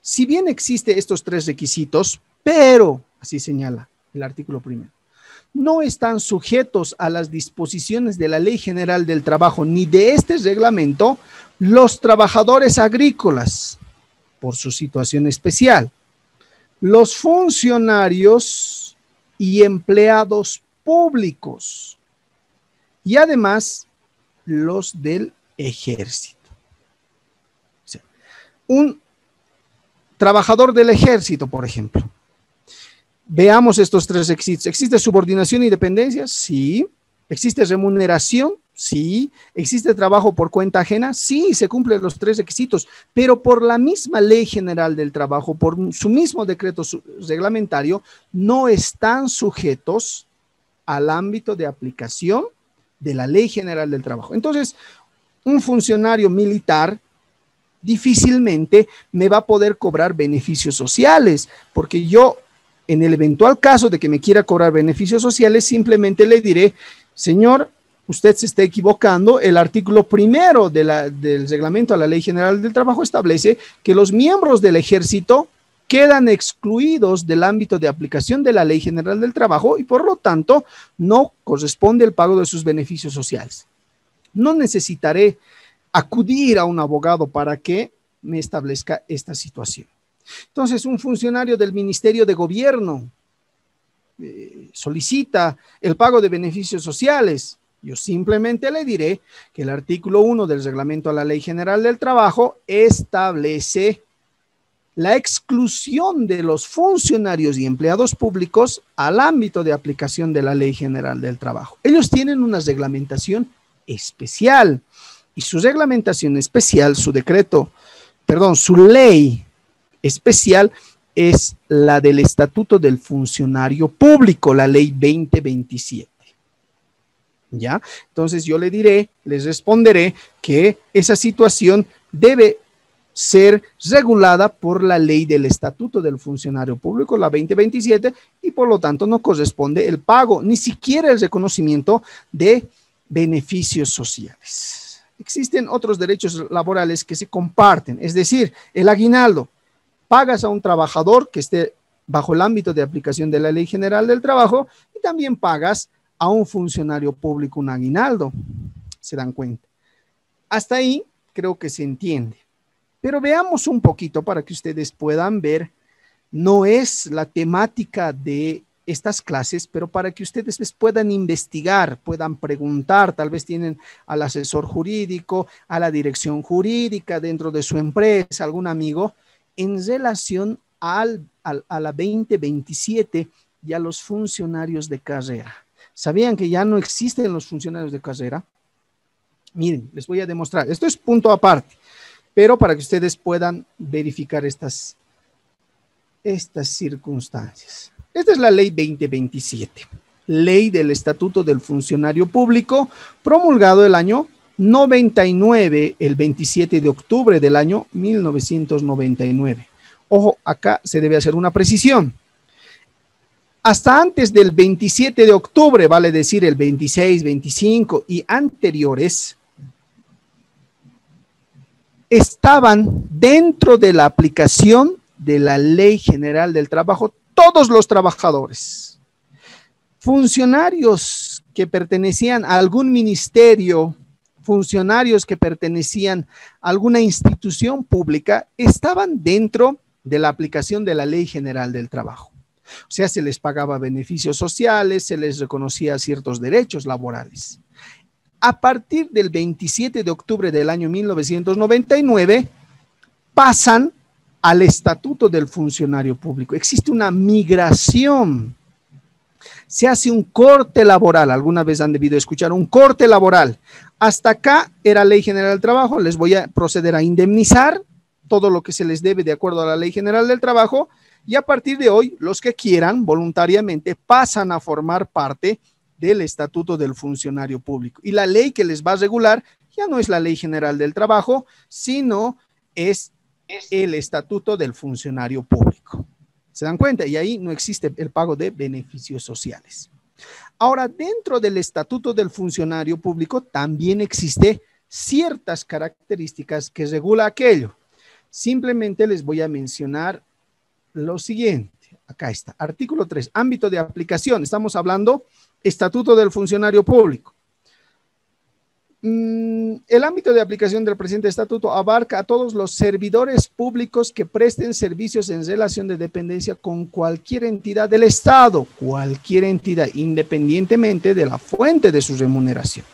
Si bien existen estos tres requisitos, pero, así señala el artículo primero, no están sujetos a las disposiciones de la Ley General del Trabajo ni de este reglamento los trabajadores agrícolas, por su situación especial, los funcionarios y empleados públicos, y además los del ejército. O sea, un trabajador del ejército, por ejemplo. Veamos estos tres requisitos. ¿Existe subordinación y dependencia? Sí. ¿Existe remuneración? Sí. ¿Existe trabajo por cuenta ajena? Sí, se cumplen los tres requisitos, pero por la misma Ley General del Trabajo, por su mismo decreto reglamentario, no están sujetos al ámbito de aplicación de la Ley General del Trabajo. Entonces, un funcionario militar difícilmente me va a poder cobrar beneficios sociales, porque yo, en el eventual caso de que me quiera cobrar beneficios sociales, simplemente le diré, señor, usted se está equivocando. El artículo primero del reglamento a la Ley General del Trabajo establece que los miembros del ejército quedan excluidos del ámbito de aplicación de la Ley General del Trabajo y por lo tanto no corresponde el pago de sus beneficios sociales. No necesitaré acudir a un abogado para que me establezca esta situación. Entonces, un funcionario del Ministerio de Gobierno solicita el pago de beneficios sociales. Yo simplemente le diré que el artículo 1 del reglamento a la Ley General del Trabajo establece la exclusión de los funcionarios y empleados públicos al ámbito de aplicación de la Ley General del Trabajo. Ellos tienen una reglamentación especial. Y su reglamentación especial, su ley especial es la del Estatuto del Funcionario Público, la Ley 2027. ¿Ya? Entonces yo les responderé que esa situación debe ser regulada por la Ley del Estatuto del Funcionario Público, la 2027, y por lo tanto no corresponde el pago, ni siquiera el reconocimiento de beneficios sociales. Existen otros derechos laborales que se comparten, es decir, el aguinaldo. Pagas a un trabajador que esté bajo el ámbito de aplicación de la Ley General del Trabajo y también pagas a un funcionario público un aguinaldo. ¿Se dan cuenta? Hasta ahí creo que se entiende. Pero veamos un poquito para que ustedes puedan ver, no es la temática de estas clases, pero para que ustedes puedan investigar, puedan preguntar, tal vez tienen al asesor jurídico, a la dirección jurídica dentro de su empresa, algún amigo, en relación a la 2027 y a los funcionarios de carrera. ¿Sabían que ya no existen los funcionarios de carrera? Miren, les voy a demostrar. Esto es punto aparte, pero para que ustedes puedan verificar estas circunstancias. Esta es la Ley 2027, Ley del Estatuto del Funcionario Público, promulgado el año 99, el 27 de octubre del año 1999. Ojo, acá se debe hacer una precisión. Hasta antes del 27 de octubre, vale decir el 26, 25 y anteriores, estaban dentro de la aplicación de la Ley General del Trabajo todos los trabajadores. Funcionarios que pertenecían a algún ministerio, funcionarios que pertenecían a alguna institución pública, estaban dentro de la aplicación de la Ley General del Trabajo. O sea, se les pagaba beneficios sociales, se les reconocía ciertos derechos laborales. A partir del 27 de octubre del año 1999, pasan al Estatuto del Funcionario Público. Existe una migración. Se hace un corte laboral. Alguna vez han debido escuchar un corte laboral. Hasta acá era Ley General del Trabajo. Les voy a proceder a indemnizar todo lo que se les debe de acuerdo a la Ley General del Trabajo. Y a partir de hoy, los que quieran voluntariamente pasan a formar parte del Estatuto del Funcionario Público. Y la ley que les va a regular ya no es la Ley General del Trabajo, sino es el Estatuto del Funcionario Público. ¿Se dan cuenta? Y ahí no existe el pago de beneficios sociales. Ahora, dentro del Estatuto del Funcionario Público también existe ciertas características que regula aquello. Simplemente les voy a mencionar lo siguiente. Acá está, artículo 3, ámbito de aplicación. Estamos hablando Estatuto del Funcionario Público. El ámbito de aplicación del presente estatuto abarca a todos los servidores públicos que presten servicios en relación de dependencia con cualquier entidad del Estado, cualquier entidad, independientemente de la fuente de su remuneración.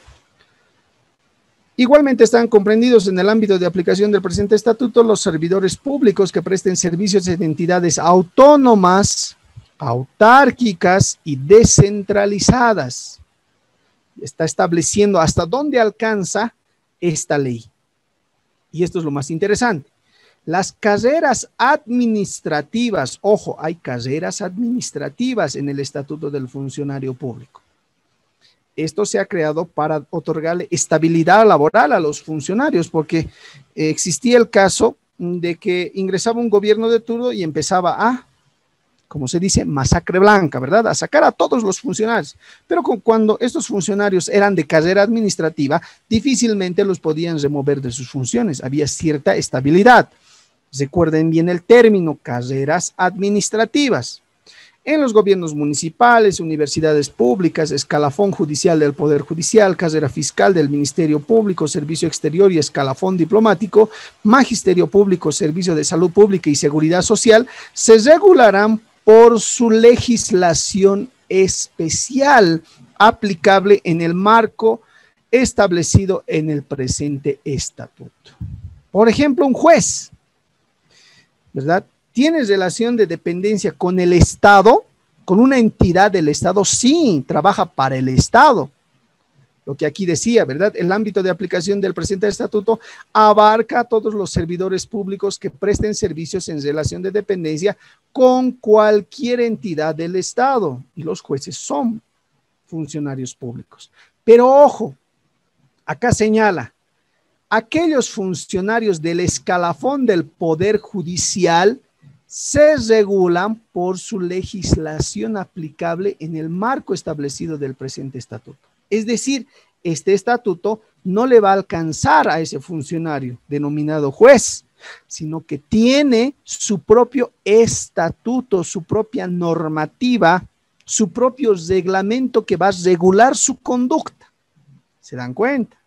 Igualmente están comprendidos en el ámbito de aplicación del presente estatuto los servidores públicos que presten servicios en entidades autónomas, autárquicas y descentralizadas. Está estableciendo hasta dónde alcanza esta ley. Y esto es lo más interesante. Las carreras administrativas, ojo, hay carreras administrativas en el Estatuto del Funcionario Público. Esto se ha creado para otorgarle estabilidad laboral a los funcionarios, porque existía el caso de que ingresaba un gobierno de turno y empezaba a, como se dice, masacre blanca, ¿verdad? A sacar a todos los funcionarios. Pero cuando estos funcionarios eran de carrera administrativa, difícilmente los podían remover de sus funciones. Había cierta estabilidad. Recuerden bien el término, carreras administrativas. En los gobiernos municipales, universidades públicas, escalafón judicial del Poder Judicial, carrera fiscal del Ministerio Público, servicio exterior y escalafón diplomático, magisterio público, servicio de salud pública y seguridad social, se regularán por su legislación especial aplicable en el marco establecido en el presente estatuto. Por ejemplo, un juez, ¿verdad?, tiene relación de dependencia con el Estado, con una entidad del Estado, sí, trabaja para el Estado. Lo que aquí decía, ¿verdad? El ámbito de aplicación del presente estatuto abarca a todos los servidores públicos que presten servicios en relación de dependencia con cualquier entidad del Estado. Y los jueces son funcionarios públicos. Pero ojo, acá señala, aquellos funcionarios del escalafón del Poder Judicial se regulan por su legislación aplicable en el marco establecido del presente estatuto. Es decir, este estatuto no le va a alcanzar a ese funcionario denominado juez, sino que tiene su propio estatuto, su propia normativa, su propio reglamento que va a regular su conducta. ¿Se dan cuenta?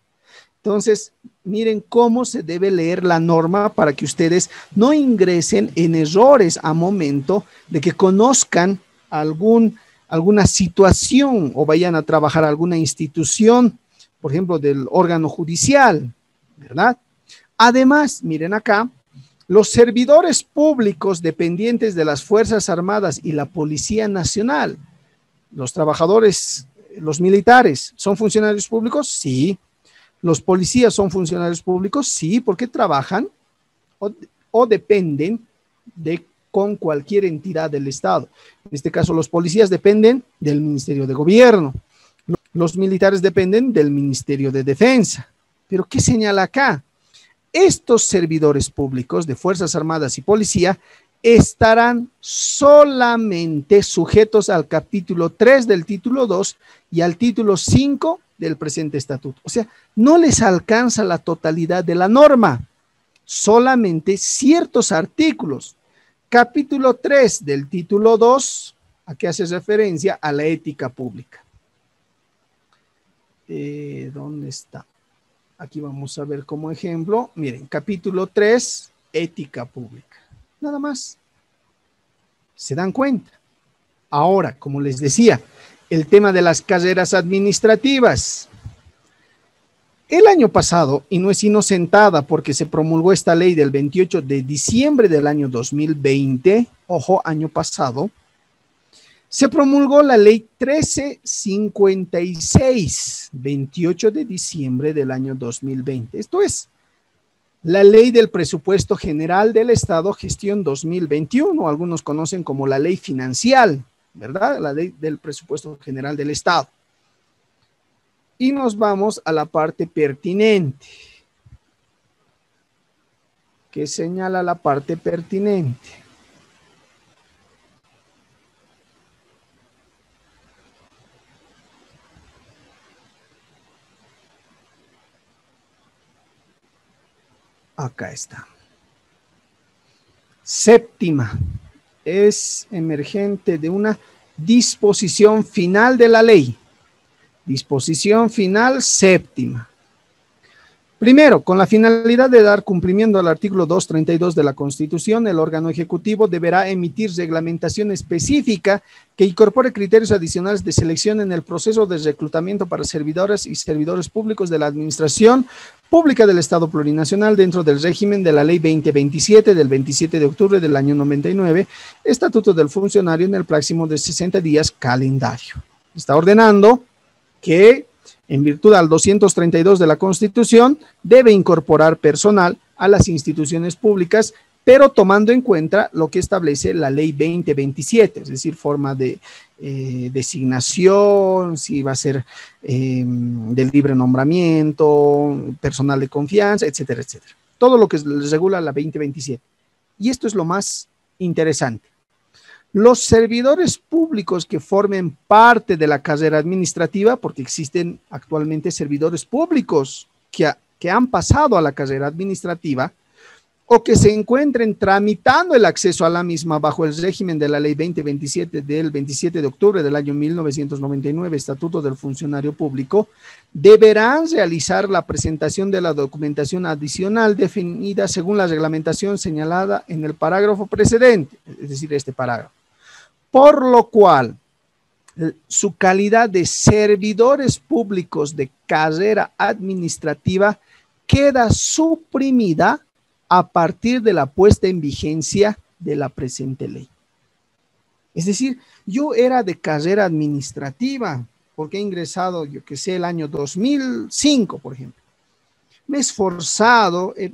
Entonces, miren cómo se debe leer la norma para que ustedes no ingresen en errores a momento de que conozcan alguna situación o vayan a trabajar a alguna institución, por ejemplo, del órgano judicial, ¿verdad? Además, miren acá, los servidores públicos dependientes de las Fuerzas Armadas y la Policía Nacional, los trabajadores, los militares, ¿son funcionarios públicos? Sí. ¿Los policías son funcionarios públicos? Sí, porque trabajan o dependen con cualquier entidad del Estado. En este caso, los policías dependen del Ministerio de Gobierno. Los militares dependen del Ministerio de Defensa. Pero, ¿qué señala acá? Estos servidores públicos de Fuerzas Armadas y Policía estarán solamente sujetos al capítulo 3 del título 2 y al título 5 del presente estatuto. O sea, no les alcanza la totalidad de la norma. solamente ciertos artículos. Capítulo 3 del título 2, ¿a qué hace referencia? A la ética pública. ¿Dónde está? Aquí vamos a ver como ejemplo. Miren, capítulo 3, ética pública. Nada más. ¿Se dan cuenta? Ahora, como les decía, el tema de las carreras administrativas. El año pasado, y no es inocentada porque se promulgó esta ley del 28 de diciembre del año 2020, ojo, año pasado, se promulgó la ley 1356, 28 de diciembre del año 2020. Esto es la ley del presupuesto general del Estado, gestión 2021, algunos conocen como la ley financiera, ¿verdad? La ley del presupuesto general del Estado. Y nos vamos a la parte pertinente. ¿Qué señala la parte pertinente? Acá está. Séptima, es emergente de una disposición final de la ley. Disposición final séptima. Primero, con la finalidad de dar cumplimiento al artículo 232 de la Constitución, el órgano ejecutivo deberá emitir reglamentación específica que incorpore criterios adicionales de selección en el proceso de reclutamiento para servidoras y servidores públicos de la Administración Pública del Estado Plurinacional dentro del régimen de la Ley 2027 del 27 de octubre del año 99, Estatuto del Funcionario en el máximo de 60 días calendario. Está ordenando que en virtud al 232 de la Constitución, debe incorporar personal a las instituciones públicas, pero tomando en cuenta lo que establece la Ley 2027, es decir, forma de designación, si va a ser de libre nombramiento, personal de confianza, etcétera, etcétera. Todo lo que regula la 2027. Y esto es lo más interesante. Los servidores públicos que formen parte de la carrera administrativa, porque existen actualmente servidores públicos que han pasado a la carrera administrativa o que se encuentren tramitando el acceso a la misma bajo el régimen de la Ley 2027 del 27 de octubre del año 1999, Estatuto del Funcionario Público, deberán realizar la presentación de la documentación adicional definida según la reglamentación señalada en el parágrafo precedente, es decir, este parágrafo. Por lo cual, su calidad de servidores públicos de carrera administrativa queda suprimida a partir de la puesta en vigencia de la presente ley. Es decir, yo era de carrera administrativa porque he ingresado, yo que sé, el año 2005, por ejemplo. Me he esforzado, he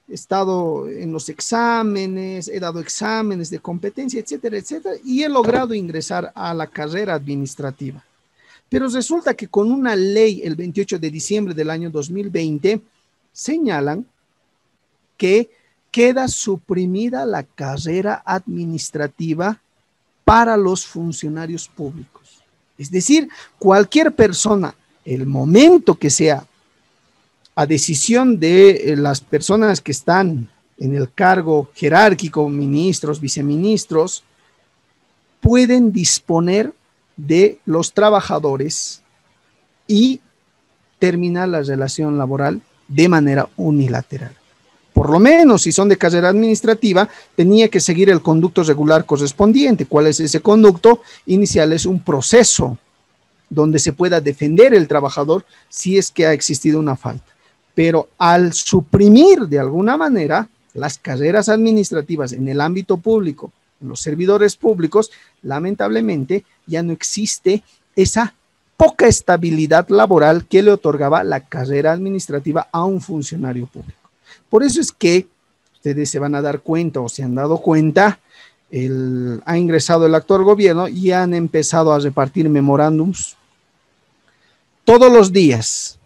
estado en los exámenes, he dado exámenes de competencia, etcétera, etcétera, y he logrado ingresar a la carrera administrativa. Pero resulta que con una ley, el 28 de diciembre del año 2020, señalan que queda suprimida la carrera administrativa para los funcionarios públicos. Es decir, cualquier persona, el momento que sea, a decisión de las personas que están en el cargo jerárquico, ministros, viceministros, pueden disponer de los trabajadores y terminar la relación laboral de manera unilateral. Por lo menos, si son de carrera administrativa, tenía que seguir el conducto regular correspondiente. ¿Cuál es ese conducto? Inicial es un proceso donde se pueda defender el trabajador si es que ha existido una falta. Pero al suprimir de alguna manera las carreras administrativas en el ámbito público, en los servidores públicos, lamentablemente ya no existe esa poca estabilidad laboral que le otorgaba la carrera administrativa a un funcionario público. Por eso es que ustedes se van a dar cuenta o se han dado cuenta, ha ingresado el actual gobierno y han empezado a repartir memorándums todos los días,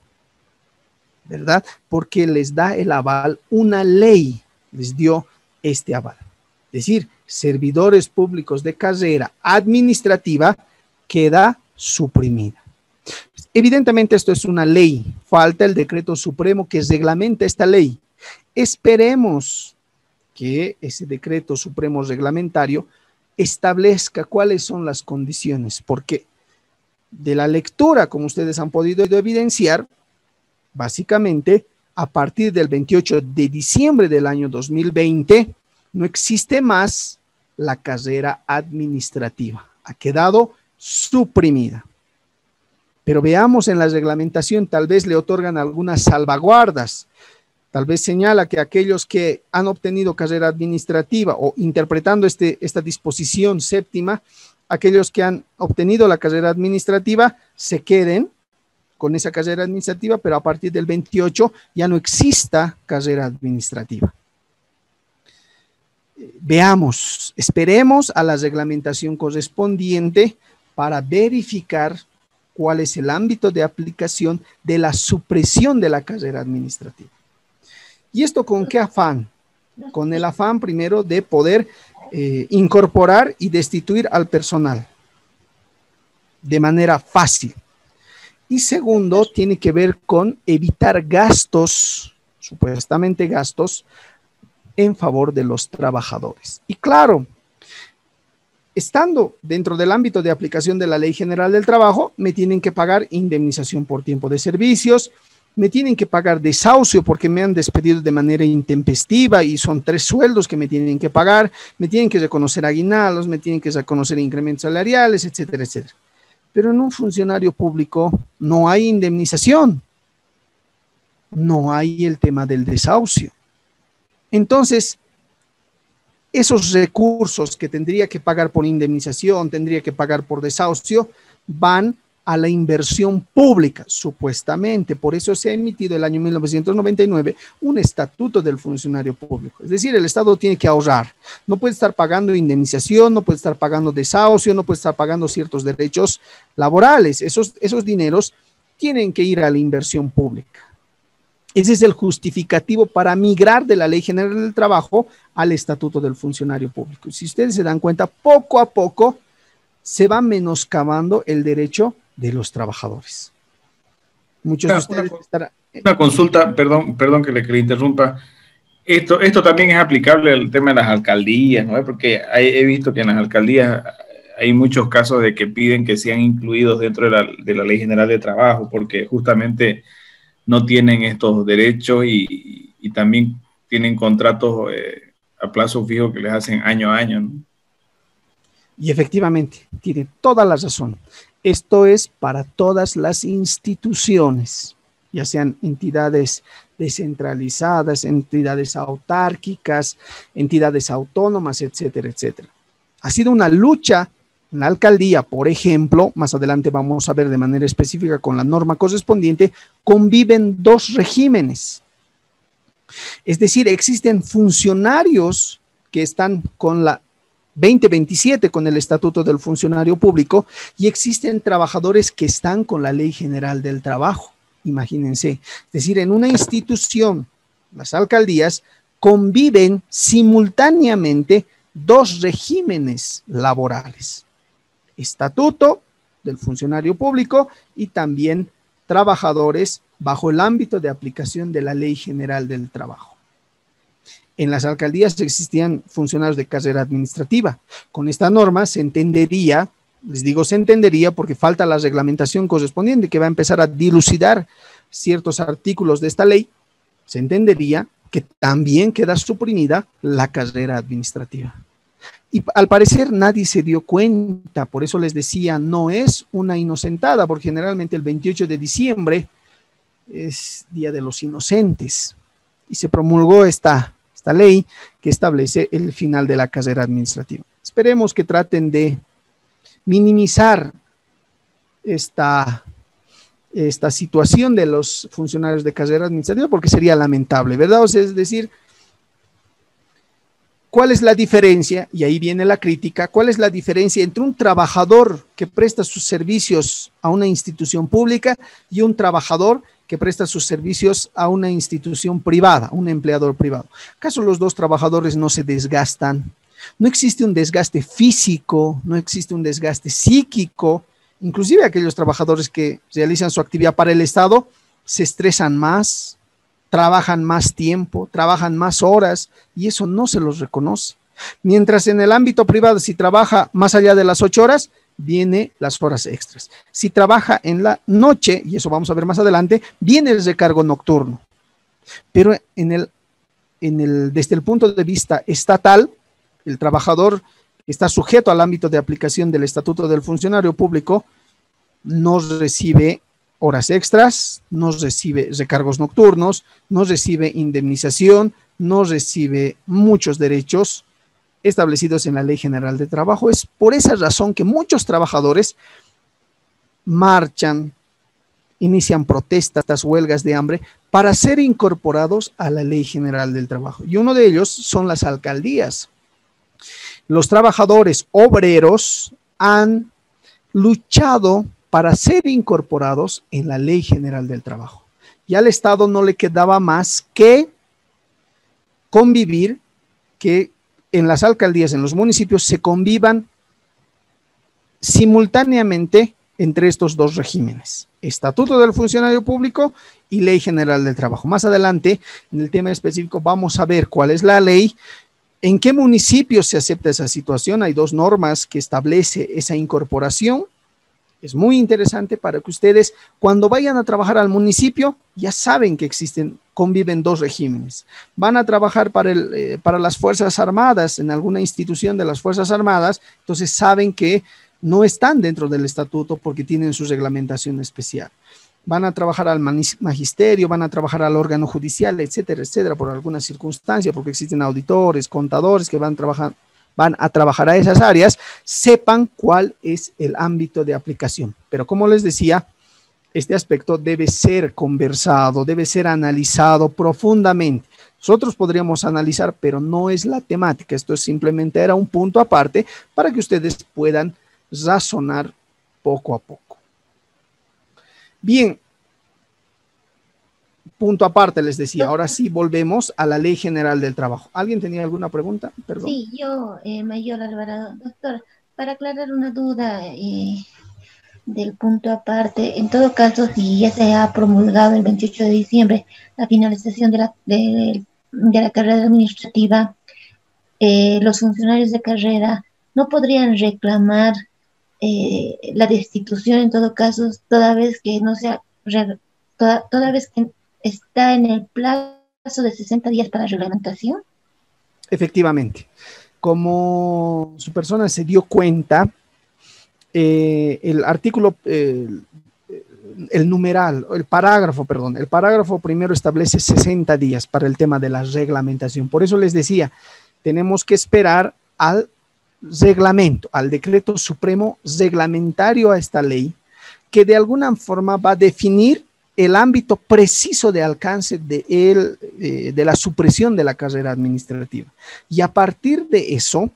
¿verdad? Porque les da el aval, una ley les dio este aval. Es decir, servidores públicos de carrera administrativa queda suprimida. Evidentemente esto es una ley, falta el decreto supremo que reglamenta esta ley. Esperemos que ese decreto supremo reglamentario establezca cuáles son las condiciones, porque de la lectura, como ustedes han podido evidenciar, básicamente, a partir del 28 de diciembre del año 2020, no existe más la carrera administrativa. Ha quedado suprimida. Pero veamos en la reglamentación, tal vez le otorgan algunas salvaguardas. Tal vez señala que aquellos que han obtenido carrera administrativa o interpretando esta disposición séptima, aquellos que han obtenido la carrera administrativa se queden con esa carrera administrativa, pero a partir del 28 ya no exista carrera administrativa. Veamos, esperemos a la reglamentación correspondiente para verificar cuál es el ámbito de aplicación de la supresión de la carrera administrativa. ¿Y esto con qué afán? Con el afán primero de poder incorporar y destituir al personal de manera fácil. Y segundo, tiene que ver con evitar gastos, supuestamente gastos, en favor de los trabajadores. Y claro, estando dentro del ámbito de aplicación de la Ley General del Trabajo, me tienen que pagar indemnización por tiempo de servicios, me tienen que pagar desahucio porque me han despedido de manera intempestiva y son 3 sueldos que me tienen que pagar, me tienen que reconocer aguinaldos, me tienen que reconocer incrementos salariales, etcétera, etcétera. Pero en un funcionario público no hay indemnización, no hay el tema del desahucio. Entonces, esos recursos que tendría que pagar por indemnización, tendría que pagar por desahucio, van a la inversión pública, supuestamente. Por eso se ha emitido el año 1999 un estatuto del funcionario público. Es decir, el Estado tiene que ahorrar. No puede estar pagando indemnización, no puede estar pagando desahucio, no puede estar pagando ciertos derechos laborales. Esos dineros tienen que ir a la inversión pública. Ese es el justificativo para migrar de la Ley General del Trabajo al Estatuto del Funcionario Público. Si ustedes se dan cuenta, poco a poco se va menoscabando el derecho de los trabajadores. Muchos de ustedes estarán... Una consulta, perdón que le interrumpa. Esto también es aplicable al tema de las alcaldías, ¿no? Porque he visto que en las alcaldías hay muchos casos de que piden que sean incluidos dentro de la Ley General de Trabajo, porque justamente no tienen estos derechos y también tienen contratos a plazo fijo que les hacen año a año, ¿no? Y efectivamente, tiene toda la razón. Esto es para todas las instituciones, ya sean entidades descentralizadas, entidades autárquicas, entidades autónomas, etcétera, etcétera. Ha sido una lucha en la alcaldía, por ejemplo, más adelante vamos a ver de manera específica con la norma correspondiente, conviven 2 regímenes. Es decir, existen funcionarios que están con la 2027 con el Estatuto del Funcionario Público y existen trabajadores que están con la Ley General del Trabajo. Imagínense, es decir, en una institución, las alcaldías conviven simultáneamente 2 regímenes laborales. Estatuto del Funcionario Público y también trabajadores bajo el ámbito de aplicación de la Ley General del Trabajo. En las alcaldías existían funcionarios de carrera administrativa. Con esta norma se entendería, les digo se entendería porque falta la reglamentación correspondiente que va a empezar a dilucidar ciertos artículos de esta ley, se entendería que también queda suprimida la carrera administrativa. Y al parecer nadie se dio cuenta, por eso les decía, no es una inocentada, porque generalmente el 28 de diciembre es Día de los Inocentes y se promulgó esta ley que establece el final de la carrera administrativa. Esperemos que traten de minimizar esta situación de los funcionarios de carrera administrativa porque sería lamentable, ¿verdad? O sea, es decir, ¿cuál es la diferencia? Y ahí viene la crítica. ¿Cuál es la diferencia entre un trabajador que presta sus servicios a una institución pública y un trabajador que presta sus servicios a una institución privada, un empleador privado? ¿Acaso los 2 trabajadores no se desgastan? No existe un desgaste físico, no existe un desgaste psíquico. Inclusive aquellos trabajadores que realizan su actividad para el Estado se estresan más, trabajan más tiempo, trabajan más horas y eso no se los reconoce. Mientras en el ámbito privado, si trabaja más allá de las 8 horas, viene las horas extras. Si trabaja en la noche, y eso vamos a ver más adelante, viene el recargo nocturno. Pero desde el punto de vista estatal, el trabajador está sujeto al ámbito de aplicación del Estatuto del Funcionario Público, no recibe horas extras, no recibe recargos nocturnos, no recibe indemnización, no recibe muchos derechos establecidos en la Ley General de Trabajo. Es por esa razón que muchos trabajadores marchan, inician protestas, huelgas de hambre para ser incorporados a la Ley General del Trabajo. Y uno de ellos son las alcaldías. Los trabajadores obreros han luchado para ser incorporados en la Ley General del Trabajo. Y al Estado no le quedaba más que convivir, que en las alcaldías, en los municipios, se convivan simultáneamente entre estos dos regímenes, Estatuto del Funcionario Público y Ley General del Trabajo. Más adelante, en el tema específico, vamos a ver cuál es la ley, en qué municipios se acepta esa situación. Hay 2 normas que establece esa incorporación. Es muy interesante para que ustedes, cuando vayan a trabajar al municipio, ya saben que conviven 2 regímenes. Van a trabajar para las Fuerzas Armadas, en alguna institución de las Fuerzas Armadas, entonces saben que no están dentro del estatuto porque tienen su reglamentación especial. Van a trabajar al magisterio, van a trabajar al órgano judicial, etcétera, etcétera, por alguna circunstancia, porque existen auditores, contadores que van a trabajar a esas áreas, sepan cuál es el ámbito de aplicación. Pero como les decía, este aspecto debe ser conversado, debe ser analizado profundamente. Nosotros podríamos analizar, pero no es la temática. Esto simplemente era un punto aparte para que ustedes puedan razonar poco a poco. Bien, punto aparte les decía. Ahora sí volvemos a la Ley General del Trabajo. ¿Alguien tenía alguna pregunta? Perdón. Sí, yo, Mayor Alvarado. Doctor, para aclarar una duda del punto aparte, en todo caso, si ya se ha promulgado el 28 de diciembre la finalización de la carrera administrativa, los funcionarios de carrera no podrían reclamar la destitución en todo caso, toda vez que no sea, toda vez que está en el plazo de 60 días para reglamentación. Efectivamente, como su persona se dio cuenta, el artículo, el parágrafo primero establece 60 días para el tema de la reglamentación. Por eso les decía, tenemos que esperar al reglamento, al decreto supremo reglamentario a esta ley, que de alguna forma va a definir el ámbito preciso de alcance de la supresión de la carrera administrativa. Y a partir de eso,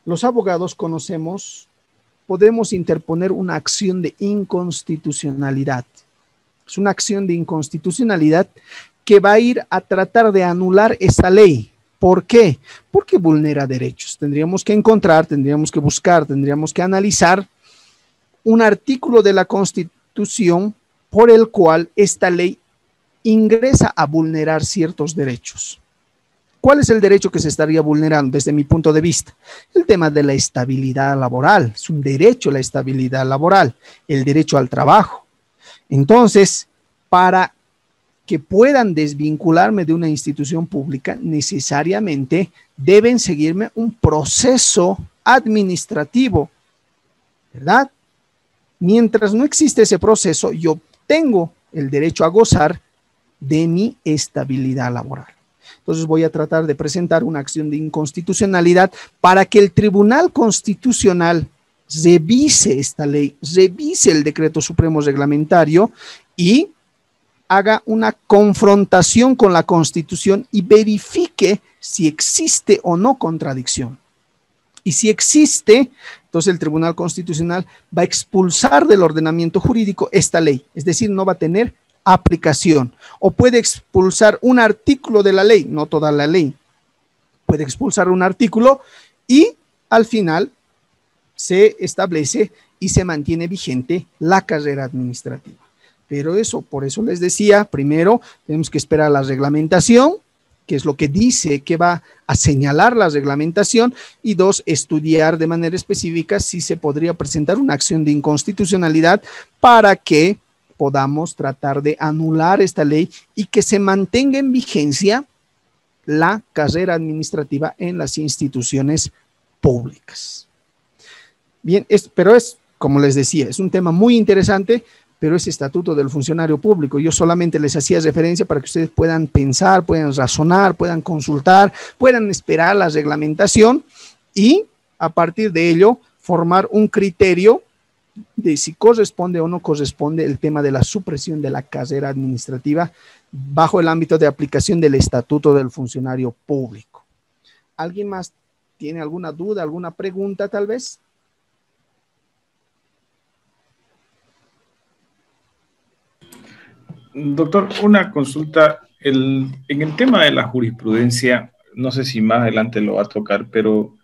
los abogados podemos interponer una acción de inconstitucionalidad. Es una acción de inconstitucionalidad que va a ir a tratar de anular esa ley. ¿Por qué? Porque vulnera derechos. Tendríamos que encontrar, tendríamos que buscar, tendríamos que analizar un artículo de la Constitución por el cual esta ley ingresa a vulnerar ciertos derechos. ¿Cuál es el derecho que se estaría vulnerando desde mi punto de vista? El tema de la estabilidad laboral. Es un derecho la estabilidad laboral, el derecho al trabajo. Entonces, para que puedan desvincularme de una institución pública, necesariamente deben seguirme un proceso administrativo, ¿verdad? Mientras no existe ese proceso, yo tengo el derecho a gozar de mi estabilidad laboral. Entonces voy a tratar de presentar una acción de inconstitucionalidad para que el Tribunal Constitucional revise esta ley, revise el decreto supremo reglamentario y haga una confrontación con la Constitución y verifique si existe o no contradicción. Y si existe, entonces el Tribunal Constitucional va a expulsar del ordenamiento jurídico esta ley, es decir, no va a tener aplicación, o puede expulsar un artículo de la ley, no toda la ley, puede expulsar un artículo y al final se establece y se mantiene vigente la carrera administrativa. Pero eso, por eso les decía, primero tenemos que esperar la reglamentación, que es lo que dice que va a señalar la reglamentación, y dos, estudiar de manera específica si se podría presentar una acción de inconstitucionalidad para que podamos tratar de anular esta ley y que se mantenga en vigencia la carrera administrativa en las instituciones públicas. Bien, pero es, como les decía, es un tema muy interesante, pero es estatuto del funcionario público. Yo solamente les hacía referencia para que ustedes puedan pensar, puedan razonar, puedan consultar, puedan esperar la reglamentación y a partir de ello formar un criterio de si corresponde o no corresponde el tema de la supresión de la carrera administrativa bajo el ámbito de aplicación del estatuto del funcionario público. ¿Alguien más tiene alguna duda, alguna pregunta tal vez? Doctor, una consulta. En el tema de la jurisprudencia, no sé si más adelante lo va a tocar, pero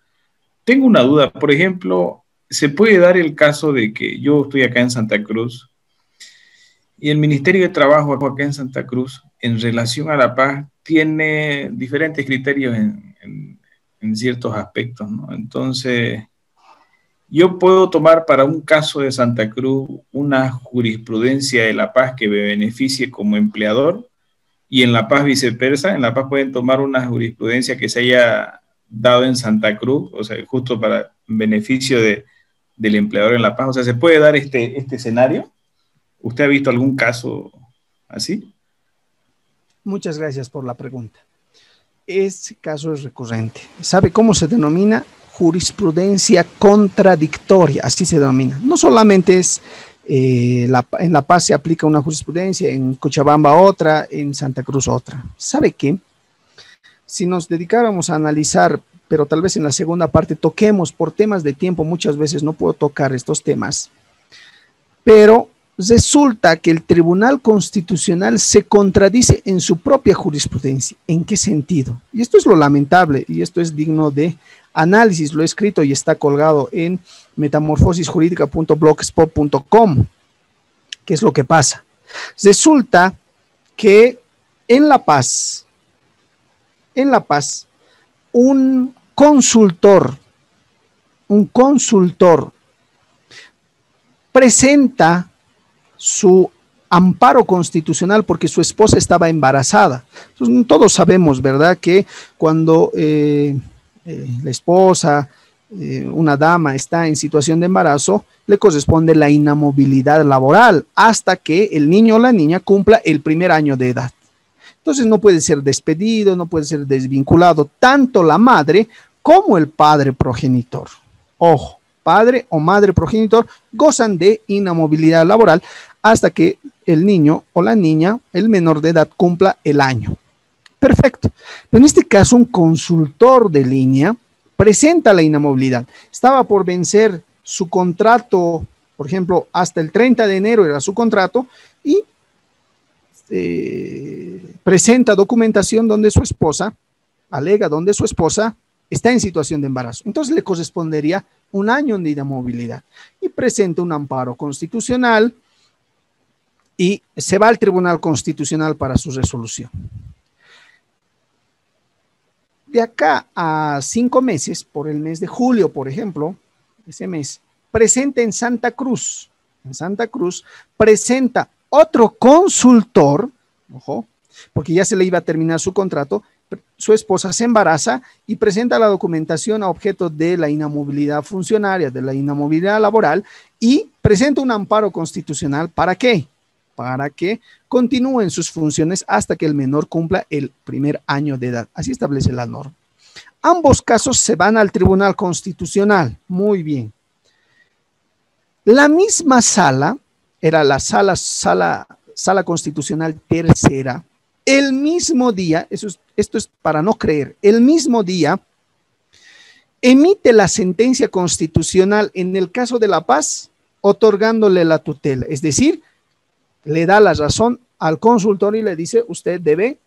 tengo una duda. Por ejemplo, ¿se puede dar el caso de que yo estoy acá en Santa Cruz y el Ministerio de Trabajo acá en Santa Cruz, en relación a la paz, tiene diferentes criterios en ciertos aspectos, ¿no? Entonces, yo puedo tomar para un caso de Santa Cruz una jurisprudencia de La Paz que me beneficie como empleador, y en La Paz viceversa. En La Paz pueden tomar una jurisprudencia que se haya dado en Santa Cruz, o sea, justo para beneficio del empleador en La Paz. O sea, ¿se puede dar este escenario? ¿Usted ha visto algún caso así? Muchas gracias por la pregunta. Este caso es recurrente. ¿Sabe cómo se denomina? Jurisprudencia contradictoria, así se denomina. No solamente es, en La Paz se aplica una jurisprudencia, en Cochabamba otra, en Santa Cruz otra. ¿Sabe qué? Si nos dedicáramos a analizar, pero tal vez en la segunda parte toquemos, por temas de tiempo, muchas veces no puedo tocar estos temas, pero resulta que el Tribunal Constitucional se contradice en su propia jurisprudencia. ¿En qué sentido? Y esto es lo lamentable y esto es digno de análisis. Lo he escrito y está colgado en metamorfosisjurídica.blogspot.com. ¿Qué es lo que pasa? Resulta que en La Paz, un consultor presenta su amparo constitucional porque su esposa estaba embarazada. Entonces, todos sabemos, ¿verdad?, que cuando la esposa, una dama está en situación de embarazo, le corresponde la inamovilidad laboral hasta que el niño o la niña cumpla el primer año de edad. Entonces no puede ser despedido, no puede ser desvinculado tanto la madre como el padre progenitor. Ojo, padre o madre progenitor gozan de inamovilidad laboral hasta que el niño o la niña, el menor de edad, cumpla el año. Perfecto. Pero en este caso, un consultor de línea presenta la inamovilidad. Estaba por vencer su contrato, por ejemplo, hasta el 30 de enero era su contrato, y presenta documentación donde su esposa, alega donde su esposa está en situación de embarazo. Entonces le correspondería un año de inamovilidad y presenta un amparo constitucional y se va al Tribunal Constitucional para su resolución. De acá a 5 meses, por el mes de julio, por ejemplo, ese mes, presenta en Santa Cruz, presenta otro consultor, ojo, porque ya se le iba a terminar su contrato, su esposa se embaraza y presenta la documentación a objeto de la inamovilidad funcionaria, de la inamovilidad laboral, y presenta un amparo constitucional. ¿Para qué? Para que continúen sus funciones hasta que el menor cumpla el primer año de edad. Así establece la norma. Ambos casos se van al Tribunal Constitucional. Muy bien. La misma sala, era la sala constitucional tercera, el mismo día, esto es para no creer, el mismo día emite la sentencia constitucional en el caso de La Paz, otorgándole la tutela, es decir, le da la razón al consultor y le dice, usted debe,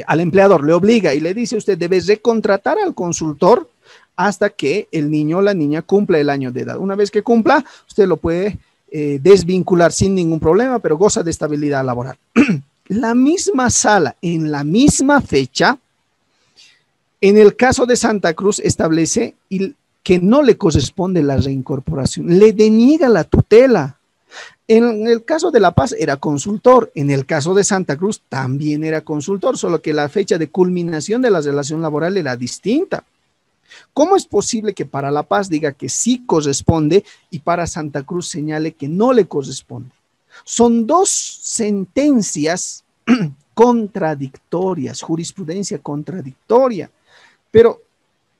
al empleador le obliga y le dice, usted debe recontratar al consultor hasta que el niño o la niña cumpla el año de edad. Una vez que cumpla, usted lo puede desvincular sin ningún problema, pero goza de estabilidad laboral. La misma sala, en la misma fecha, en el caso de Santa Cruz, establece que no le corresponde la reincorporación, le deniega la tutela. En el caso de La Paz era consultor, en el caso de Santa Cruz también era consultor, solo que la fecha de culminación de la relación laboral era distinta. ¿Cómo es posible que para La Paz diga que sí corresponde y para Santa Cruz señale que no le corresponde? Son dos sentencias contradictorias, jurisprudencia contradictoria, pero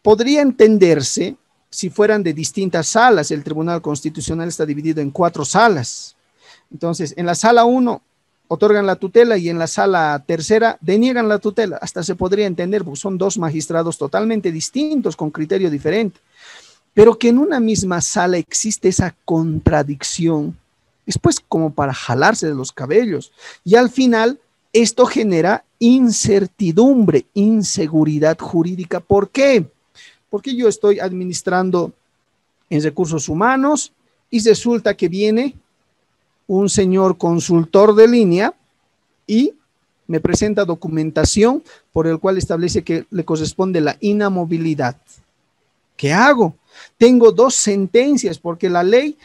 podría entenderse si fueran de distintas salas. El Tribunal Constitucional está dividido en 4 salas. Entonces, en la sala 1 otorgan la tutela y en la sala tercera deniegan la tutela. Hasta se podría entender, porque son 2 magistrados totalmente distintos, con criterio diferente. Pero que en una misma sala existe esa contradicción, es pues como para jalarse de los cabellos. Y al final, esto genera incertidumbre, inseguridad jurídica. ¿Por qué? Porque yo estoy administrando en recursos humanos y resulta que viene un señor consultor de línea y me presenta documentación por el cual establece que le corresponde la inamovilidad. ¿Qué hago? Tengo 2 sentencias porque la ley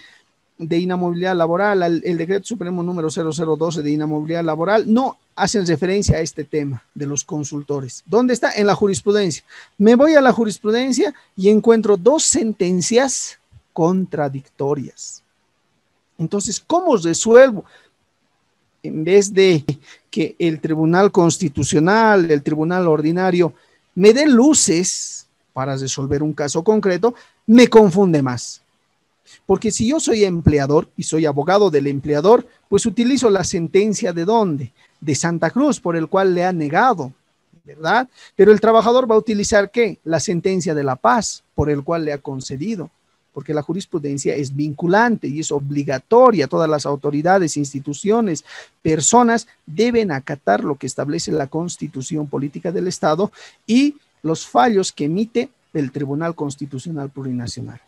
de inamovilidad laboral, el decreto supremo número 0012 de inamovilidad laboral, no hacen referencia a este tema de los consultores. ¿Dónde está? En la jurisprudencia. Me voy a la jurisprudencia y encuentro 2 sentencias contradictorias. Entonces, ¿cómo resuelvo? En vez de que el Tribunal Constitucional, el Tribunal Ordinario, me dé luces para resolver un caso concreto, me confunde más. Porque si yo soy empleador y soy abogado del empleador, pues utilizo la sentencia ¿de dónde? De Santa Cruz, por el cual le ha negado, ¿verdad? Pero el trabajador va a utilizar ¿qué? La sentencia de La Paz, por el cual le ha concedido, porque la jurisprudencia es vinculante y es obligatoria. Todas las autoridades, instituciones, personas deben acatar lo que establece la Constitución Política del Estado y los fallos que emite el Tribunal Constitucional Plurinacional.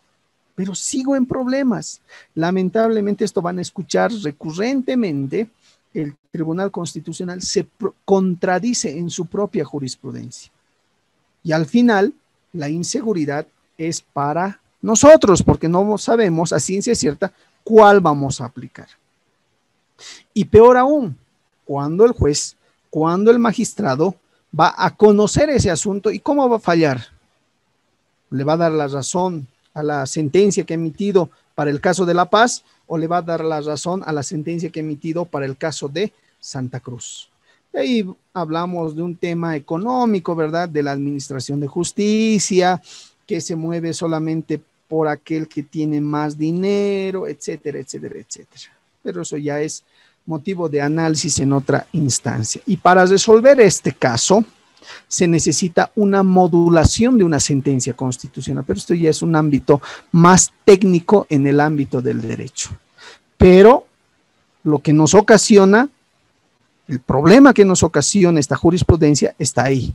Pero sigo en problemas. Lamentablemente esto van a escuchar recurrentemente. El Tribunal Constitucional se contradice en su propia jurisprudencia. Y al final, la inseguridad es para nosotros, porque no sabemos a ciencia cierta cuál vamos a aplicar. Y peor aún, cuando el juez, cuando el magistrado va a conocer ese asunto y cómo va a fallar. ¿Le va a dar la razón a la sentencia que ha emitido para el caso de La Paz o le va a dar la razón a la sentencia que ha emitido para el caso de Santa Cruz? De ahí hablamos de un tema económico, ¿verdad? De la administración de justicia, que se mueve solamente por aquel que tiene más dinero, etcétera, etcétera, etcétera. Pero eso ya es motivo de análisis en otra instancia. Y para resolver este caso, se necesita una modulación de una sentencia constitucional, pero esto ya es un ámbito más técnico en el ámbito del derecho. Pero lo que nos ocasiona, el problema que nos ocasiona esta jurisprudencia está ahí.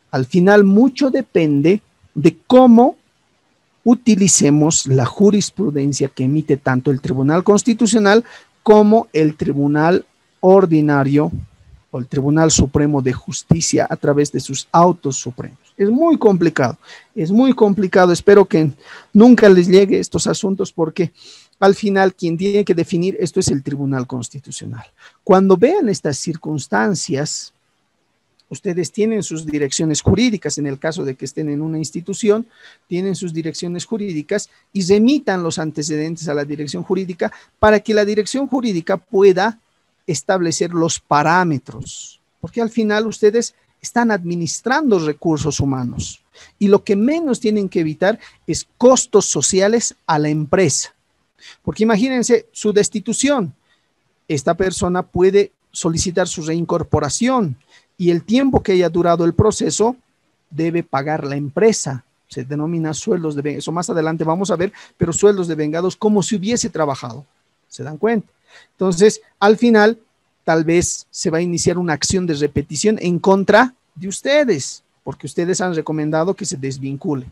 Al final, mucho depende de cómo utilicemos la jurisprudencia que emite tanto el Tribunal Constitucional como el Tribunal Ordinario o el Tribunal Supremo de Justicia a través de sus autos supremos. Es muy complicado, espero que nunca les llegue estos asuntos porque al final quien tiene que definir esto es el Tribunal Constitucional. Cuando vean estas circunstancias, ustedes tienen sus direcciones jurídicas, en el caso de que estén en una institución, tienen sus direcciones jurídicas y remitan los antecedentes a la dirección jurídica para que la dirección jurídica pueda establecer los parámetros, porque al final ustedes están administrando recursos humanos y lo que menos tienen que evitar es costos sociales a la empresa, porque imagínense su destitución, esta persona puede solicitar su reincorporación y el tiempo que haya durado el proceso debe pagar la empresa. Se denomina sueldos de vengados. Eso más adelante vamos a ver, pero sueldos de vengados como si hubiese trabajado. ¿Se dan cuenta? Entonces, al final, tal vez se va a iniciar una acción de repetición en contra de ustedes, porque ustedes han recomendado que se desvincule.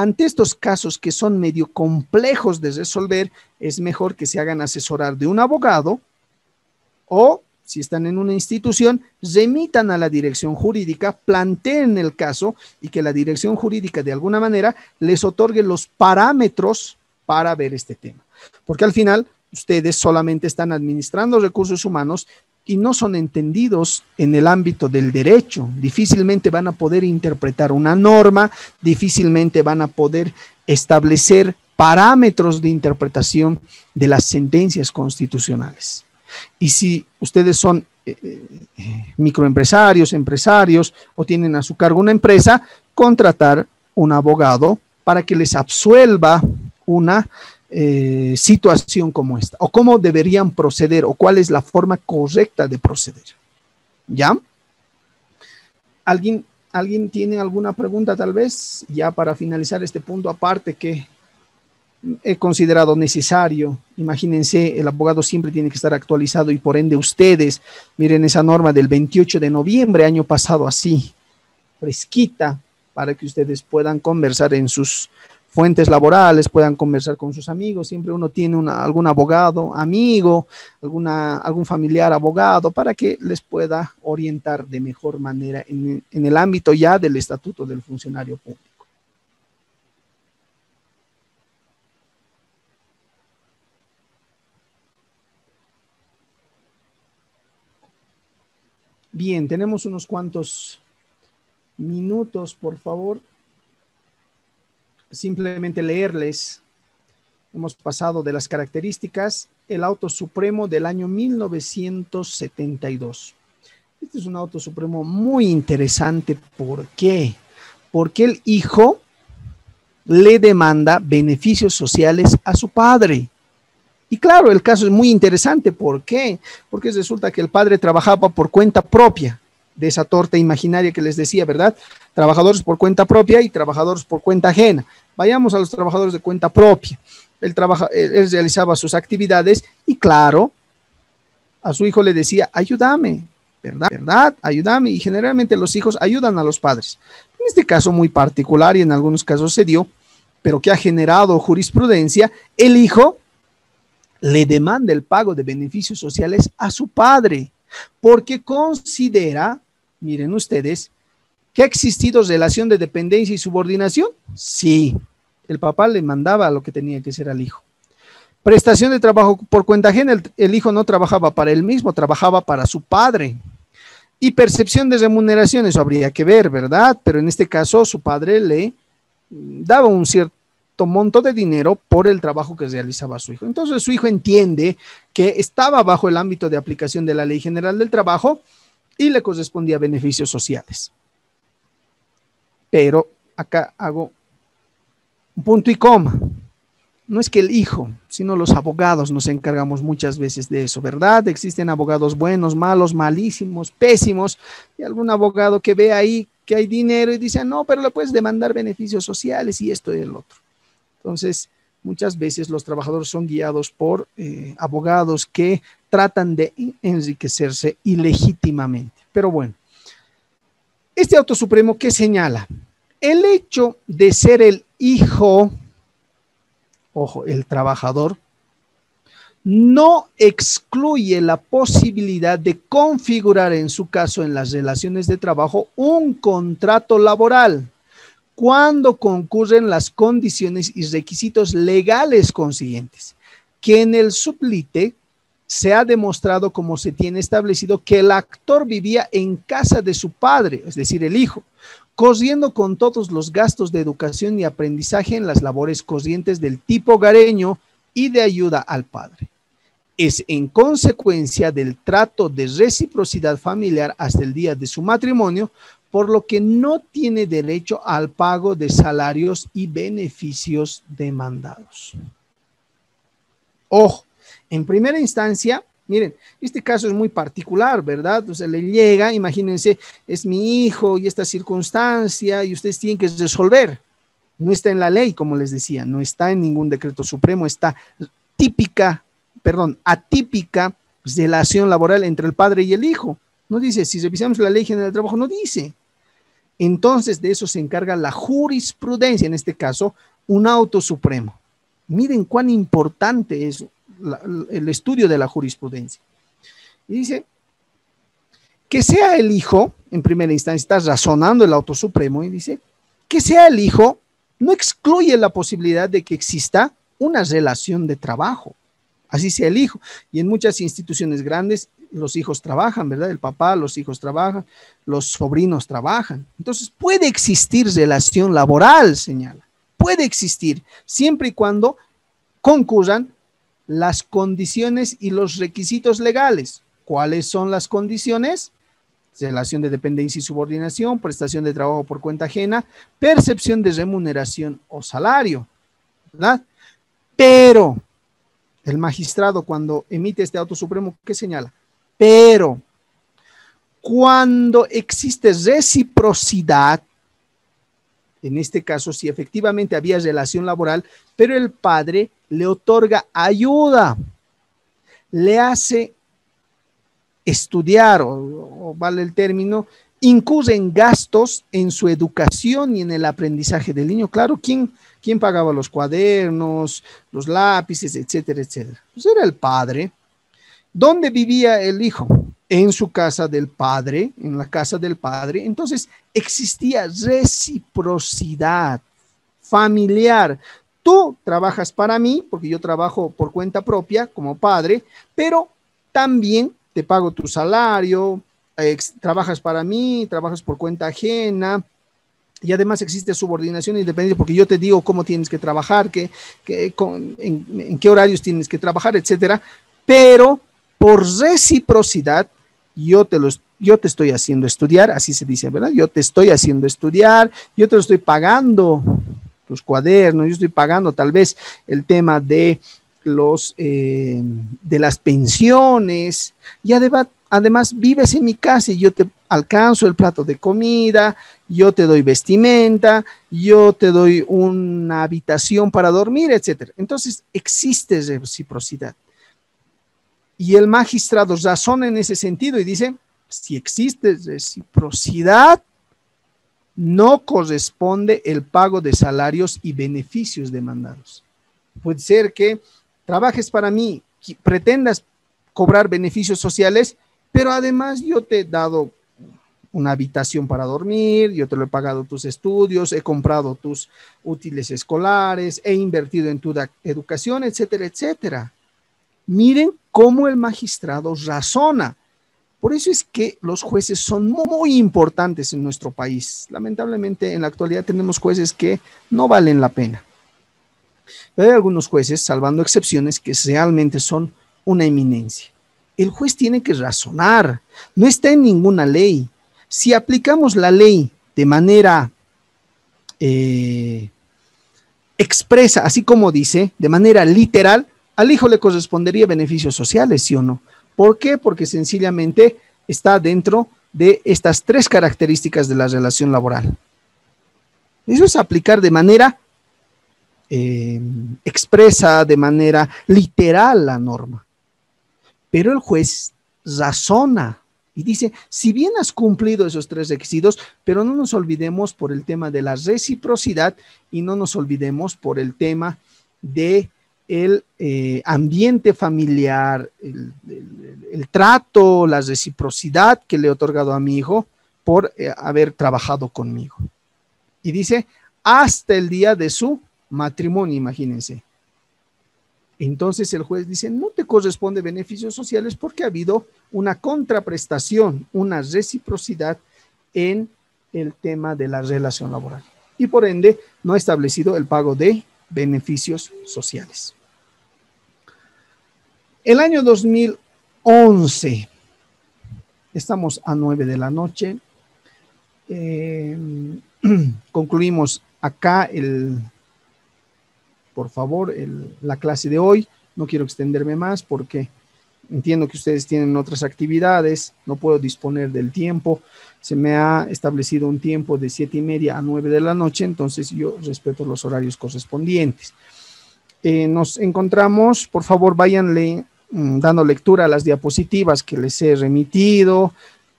ante estos casos que son medio complejos de resolver, es mejor que se hagan asesorar de un abogado o, si están en una institución, remitan a la dirección jurídica, planteen el caso y que la dirección jurídica de alguna manera les otorgue los parámetros para ver este tema. Porque al final ustedes solamente están administrando recursos humanos y no son entendidos en el ámbito del derecho. Difícilmente van a poder interpretar una norma, difícilmente van a poder establecer parámetros de interpretación de las sentencias constitucionales. Y si ustedes son microempresarios, empresarios o tienen a su cargo una empresa, contratar un abogado para que les absuelva una situación como esta, o cómo deberían proceder, o cuál es la forma correcta de proceder. ¿Ya? ¿Alguien tiene alguna pregunta tal vez? Ya para finalizar este punto aparte que he considerado necesario. Imagínense, el abogado siempre tiene que estar actualizado y por ende ustedes, miren esa norma del 28 de noviembre, año pasado, así, fresquita, para que ustedes puedan conversar en sus fuentes laborales, puedan conversar con sus amigos. Siempre uno tiene algún abogado, amigo, algún familiar abogado para que les pueda orientar de mejor manera en el ámbito ya del estatuto del funcionario público. Bien, tenemos unos cuantos minutos, por favor. Simplemente leerles. Hemos pasado de las características, el auto supremo del año 1972. Este es un auto supremo muy interesante. ¿Por qué? Porque el hijo le demanda beneficios sociales a su padre. Y claro, el caso es muy interesante. ¿Por qué? Porque resulta que el padre trabajaba por cuenta propia, de esa torta imaginaria que les decía, ¿verdad? Trabajadores por cuenta propia y trabajadores por cuenta ajena. Vayamos a los trabajadores de cuenta propia. Él realizaba sus actividades y claro, a su hijo le decía, ayúdame, ¿verdad? Ayúdame. Y generalmente los hijos ayudan a los padres. En este caso muy particular y en algunos casos se dio, pero que ha generado jurisprudencia, el hijo le demanda el pago de beneficios sociales a su padre, porque considera, miren ustedes, que ha existido relación de dependencia y subordinación. Sí, el papá le mandaba lo que tenía que ser al hijo. Prestación de trabajo por cuenta ajena, el hijo no trabajaba para él mismo, trabajaba para su padre. Y percepción de remuneración, eso habría que ver, ¿verdad? Pero en este caso su padre le daba un cierto monto de dinero por el trabajo que realizaba su hijo. Entonces su hijo entiende que estaba bajo el ámbito de aplicación de la Ley General del Trabajo y le correspondía beneficios sociales. Pero acá hago un punto y coma. No es que el hijo, sino los abogados nos encargamos muchas veces de eso, ¿verdad? Existen abogados buenos, malos, malísimos, pésimos, y algún abogado que ve ahí que hay dinero y dice, no, pero le puedes demandar beneficios sociales y esto y el otro. Entonces, muchas veces los trabajadores son guiados por abogados que tratan de enriquecerse ilegítimamente. Pero bueno, este auto supremo, ¿qué señala? El hecho de ser el hijo, ojo, el trabajador, no excluye la posibilidad de configurar en su caso en las relaciones de trabajo un contrato laboral cuando concurren las condiciones y requisitos legales consiguientes, que en el sublite se ha demostrado, como se tiene establecido, que el actor vivía en casa de su padre, es decir, el hijo, corriendo con todos los gastos de educación y aprendizaje en las labores corrientes del tipo hogareño y de ayuda al padre. Es en consecuencia del trato de reciprocidad familiar hasta el día de su matrimonio, por lo que no tiene derecho al pago de salarios y beneficios demandados. Ojo, en primera instancia, miren, este caso es muy particular, ¿verdad? Entonces le llega, imagínense, es mi hijo y esta circunstancia y ustedes tienen que resolver. No está en la ley, como les decía, no está en ningún decreto supremo, está atípica relación laboral entre el padre y el hijo. No dice, si revisamos la Ley General del Trabajo, no dice. Entonces de eso se encarga la jurisprudencia, en este caso, un auto supremo. Miren cuán importante es el estudio de la jurisprudencia. Y dice que sea el hijo, en primera instancia está razonando el auto supremo y dice que sea el hijo no excluye la posibilidad de que exista una relación de trabajo, así sea el hijo. Y en muchas instituciones grandes los hijos trabajan, ¿verdad? El papá, los hijos trabajan, los sobrinos trabajan. Entonces puede existir relación laboral, señala. Puede existir, siempre y cuando concurran las condiciones y los requisitos legales. ¿Cuáles son las condiciones? Relación de dependencia y subordinación, prestación de trabajo por cuenta ajena, percepción de remuneración o salario, ¿verdad? Pero el magistrado, cuando emite este auto supremo, ¿qué señala? Pero cuando existe reciprocidad, en este caso, si efectivamente había relación laboral, pero el padre le otorga ayuda, le hace estudiar, o vale el término, incurre en gastos en su educación y en el aprendizaje del niño. Claro, ¿quién pagaba los cuadernos, los lápices, etcétera, etcétera? Pues era el padre. ¿Dónde vivía el hijo? En su casa del padre, en la casa del padre. Entonces existía reciprocidad familiar. Tú trabajas para mí, porque yo trabajo por cuenta propia como padre, pero también te pago tu salario, trabajas para mí, trabajas por cuenta ajena, y además existe subordinación independiente porque yo te digo cómo tienes que trabajar, en qué horarios tienes que trabajar, etcétera. Pero por reciprocidad, yo te estoy haciendo estudiar, así se dice, ¿verdad? Yo te estoy haciendo estudiar, yo te lo estoy pagando tus cuadernos, yo estoy pagando tal vez el tema de las pensiones, y además vives en mi casa y yo te alcanzo el plato de comida, yo te doy vestimenta, yo te doy una habitación para dormir, etcétera. Entonces existe reciprocidad. Y el magistrado razona en ese sentido y dice, si existe reciprocidad, no corresponde el pago de salarios y beneficios demandados. Puede ser que trabajes para mí, pretendas cobrar beneficios sociales, pero además yo te he dado una habitación para dormir, yo te lo he pagado tus estudios, he comprado tus útiles escolares, he invertido en tu educación, etcétera, etcétera. Miren cómo el magistrado razona. Por eso es que los jueces son muy importantes en nuestro país. Lamentablemente en la actualidad tenemos jueces que no valen la pena. Pero hay algunos jueces, salvando excepciones, que realmente son una eminencia. El juez tiene que razonar, no está en ninguna ley. Si aplicamos la ley de manera expresa, así como dice, de manera literal, al hijo le correspondería beneficios sociales, ¿sí o no? ¿Por qué? Porque sencillamente está dentro de estas tres características de la relación laboral. Eso es aplicar de manera expresa, de manera literal la norma. Pero el juez razona y dice, si bien has cumplido esos tres requisitos, pero no nos olvidemos por el tema de la reciprocidad y no nos olvidemos por el tema de el ambiente familiar, el trato, la reciprocidad que le he otorgado a mi hijo por haber trabajado conmigo. Y dice, hasta el día de su matrimonio, imagínense. Entonces el juez dice, no te corresponde beneficios sociales porque ha habido una contraprestación, una reciprocidad en el tema de la relación laboral. Y por ende, no ha establecido el pago de beneficios sociales. El año 2011, estamos a 9 de la noche, concluimos acá por favor, la clase de hoy. No quiero extenderme más porque entiendo que ustedes tienen otras actividades, no puedo disponer del tiempo. Se me ha establecido un tiempo de 7:30 a 9 de la noche, entonces yo respeto los horarios correspondientes. Nos encontramos, por favor, váyanle dando lectura a las diapositivas que les he remitido,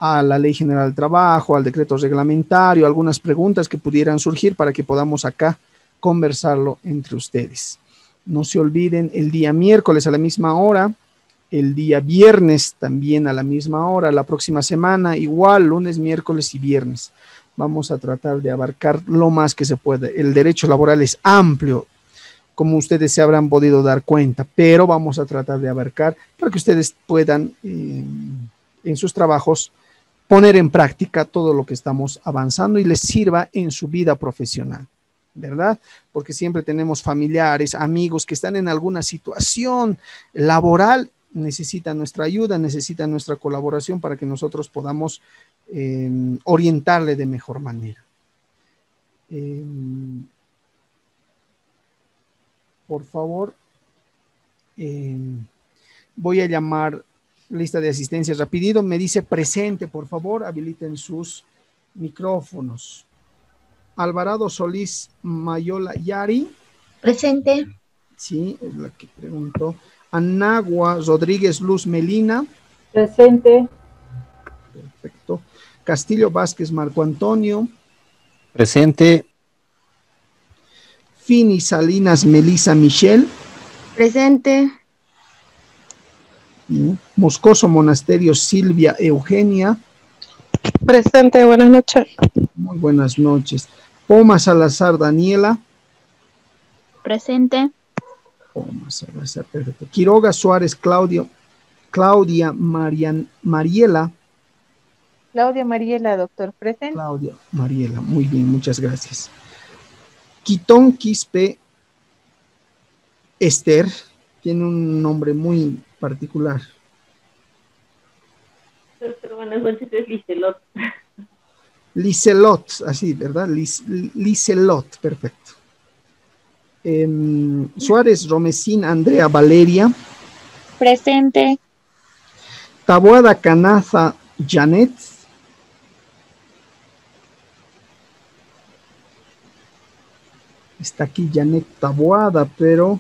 a la Ley General del Trabajo, al decreto reglamentario, algunas preguntas que pudieran surgir para que podamos acá conversarlo entre ustedes. No se olviden, el día miércoles a la misma hora, el día viernes también a la misma hora, la próxima semana igual, lunes, miércoles y viernes. Vamos a tratar de abarcar lo más que se puede. El derecho laboral es amplio, como ustedes se habrán podido dar cuenta, pero vamos a tratar de abarcar para que ustedes puedan en sus trabajos poner en práctica todo lo que estamos avanzando y les sirva en su vida profesional, ¿verdad? Porque siempre tenemos familiares, amigos que están en alguna situación laboral, necesitan nuestra ayuda, necesitan nuestra colaboración para que nosotros podamos orientarle de mejor manera. Por favor, voy a llamar lista de asistencia rapidito. Me dice presente, por favor, habiliten sus micrófonos. Alvarado Solís Mayola Yari. Presente. Sí, es la que preguntó. Anagua Rodríguez Luz Melina. Presente. Perfecto. Castillo Vázquez Marco Antonio. Presente. Fini Salinas Melisa Michelle. Presente. Moscoso Monasterio Silvia Eugenia. Presente, buenas noches. Muy buenas noches. Poma Salazar Daniela. Presente. Poma Salazar, perfecto. Quiroga Suárez Claudia Mariela. Claudia Mariela, doctor, presente. Claudia Mariela, muy bien, muchas gracias. Quitón Quispe Esther, tiene un nombre muy particular. Pero buenas noches, es Licelot. Licelot, así, ¿verdad? Licelot, perfecto. Suárez Romesín Andrea Valeria. Presente. Taboada Canaza Janet. Está aquí Janet Taboada, pero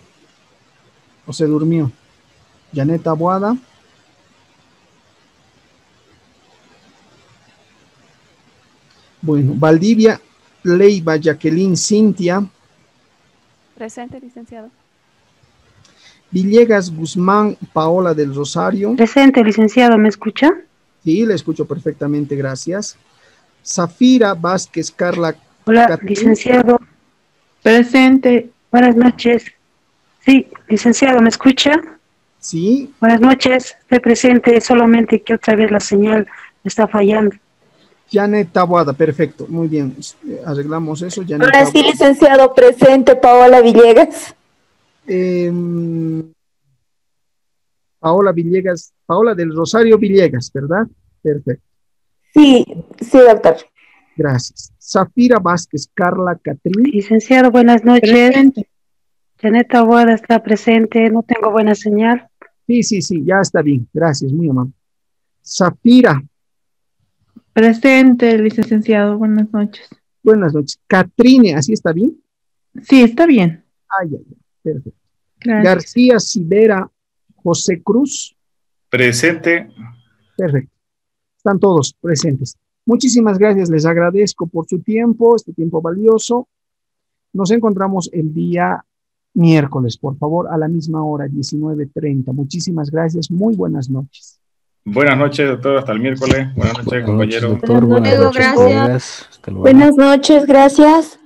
o se durmió. Janet Taboada. Bueno, Valdivia Leiva Jacqueline Cintia. Presente, licenciado. Villegas Guzmán Paola del Rosario. Presente, licenciado, ¿me escucha? Sí, le escucho perfectamente, gracias. Zafira Vázquez Carla. Hola, Catrín. licenciado. Presente. Buenas noches. Sí, licenciado, ¿me escucha? Sí, Buenas noches, estoy presente, solamente que otra vez la señal está fallando. Janet Taboada, perfecto, muy bien, arreglamos eso. Janet Ahora sí, Taboada. licenciado, presente, Paola Villegas. Paola Villegas, Paola del Rosario Villegas, ¿verdad? Perfecto, Sí, doctor. gracias. Zafira Vázquez Carla Catrín. Licenciado, buenas noches. Presente. Janet Aguada está presente, no tengo buena señal. Sí, ya está bien, gracias, muy amable. Zafira, Presente, licenciado, buenas noches. buenas noches. Catrine, ¿así está bien? Sí, está bien. Ay, perfecto. Gracias. García Sibera José Cruz. Presente. Perfecto. Están todos presentes. Muchísimas gracias, les agradezco por su tiempo, este tiempo valioso. Nos encontramos el día miércoles, por favor, a la misma hora, 19:30. Muchísimas gracias, muy buenas noches. Buenas noches, doctor. Hasta el miércoles. Buenas noches, compañero. Doctor, buenas noches, Gracias. colegas. Hasta luego. Buenas noches, gracias.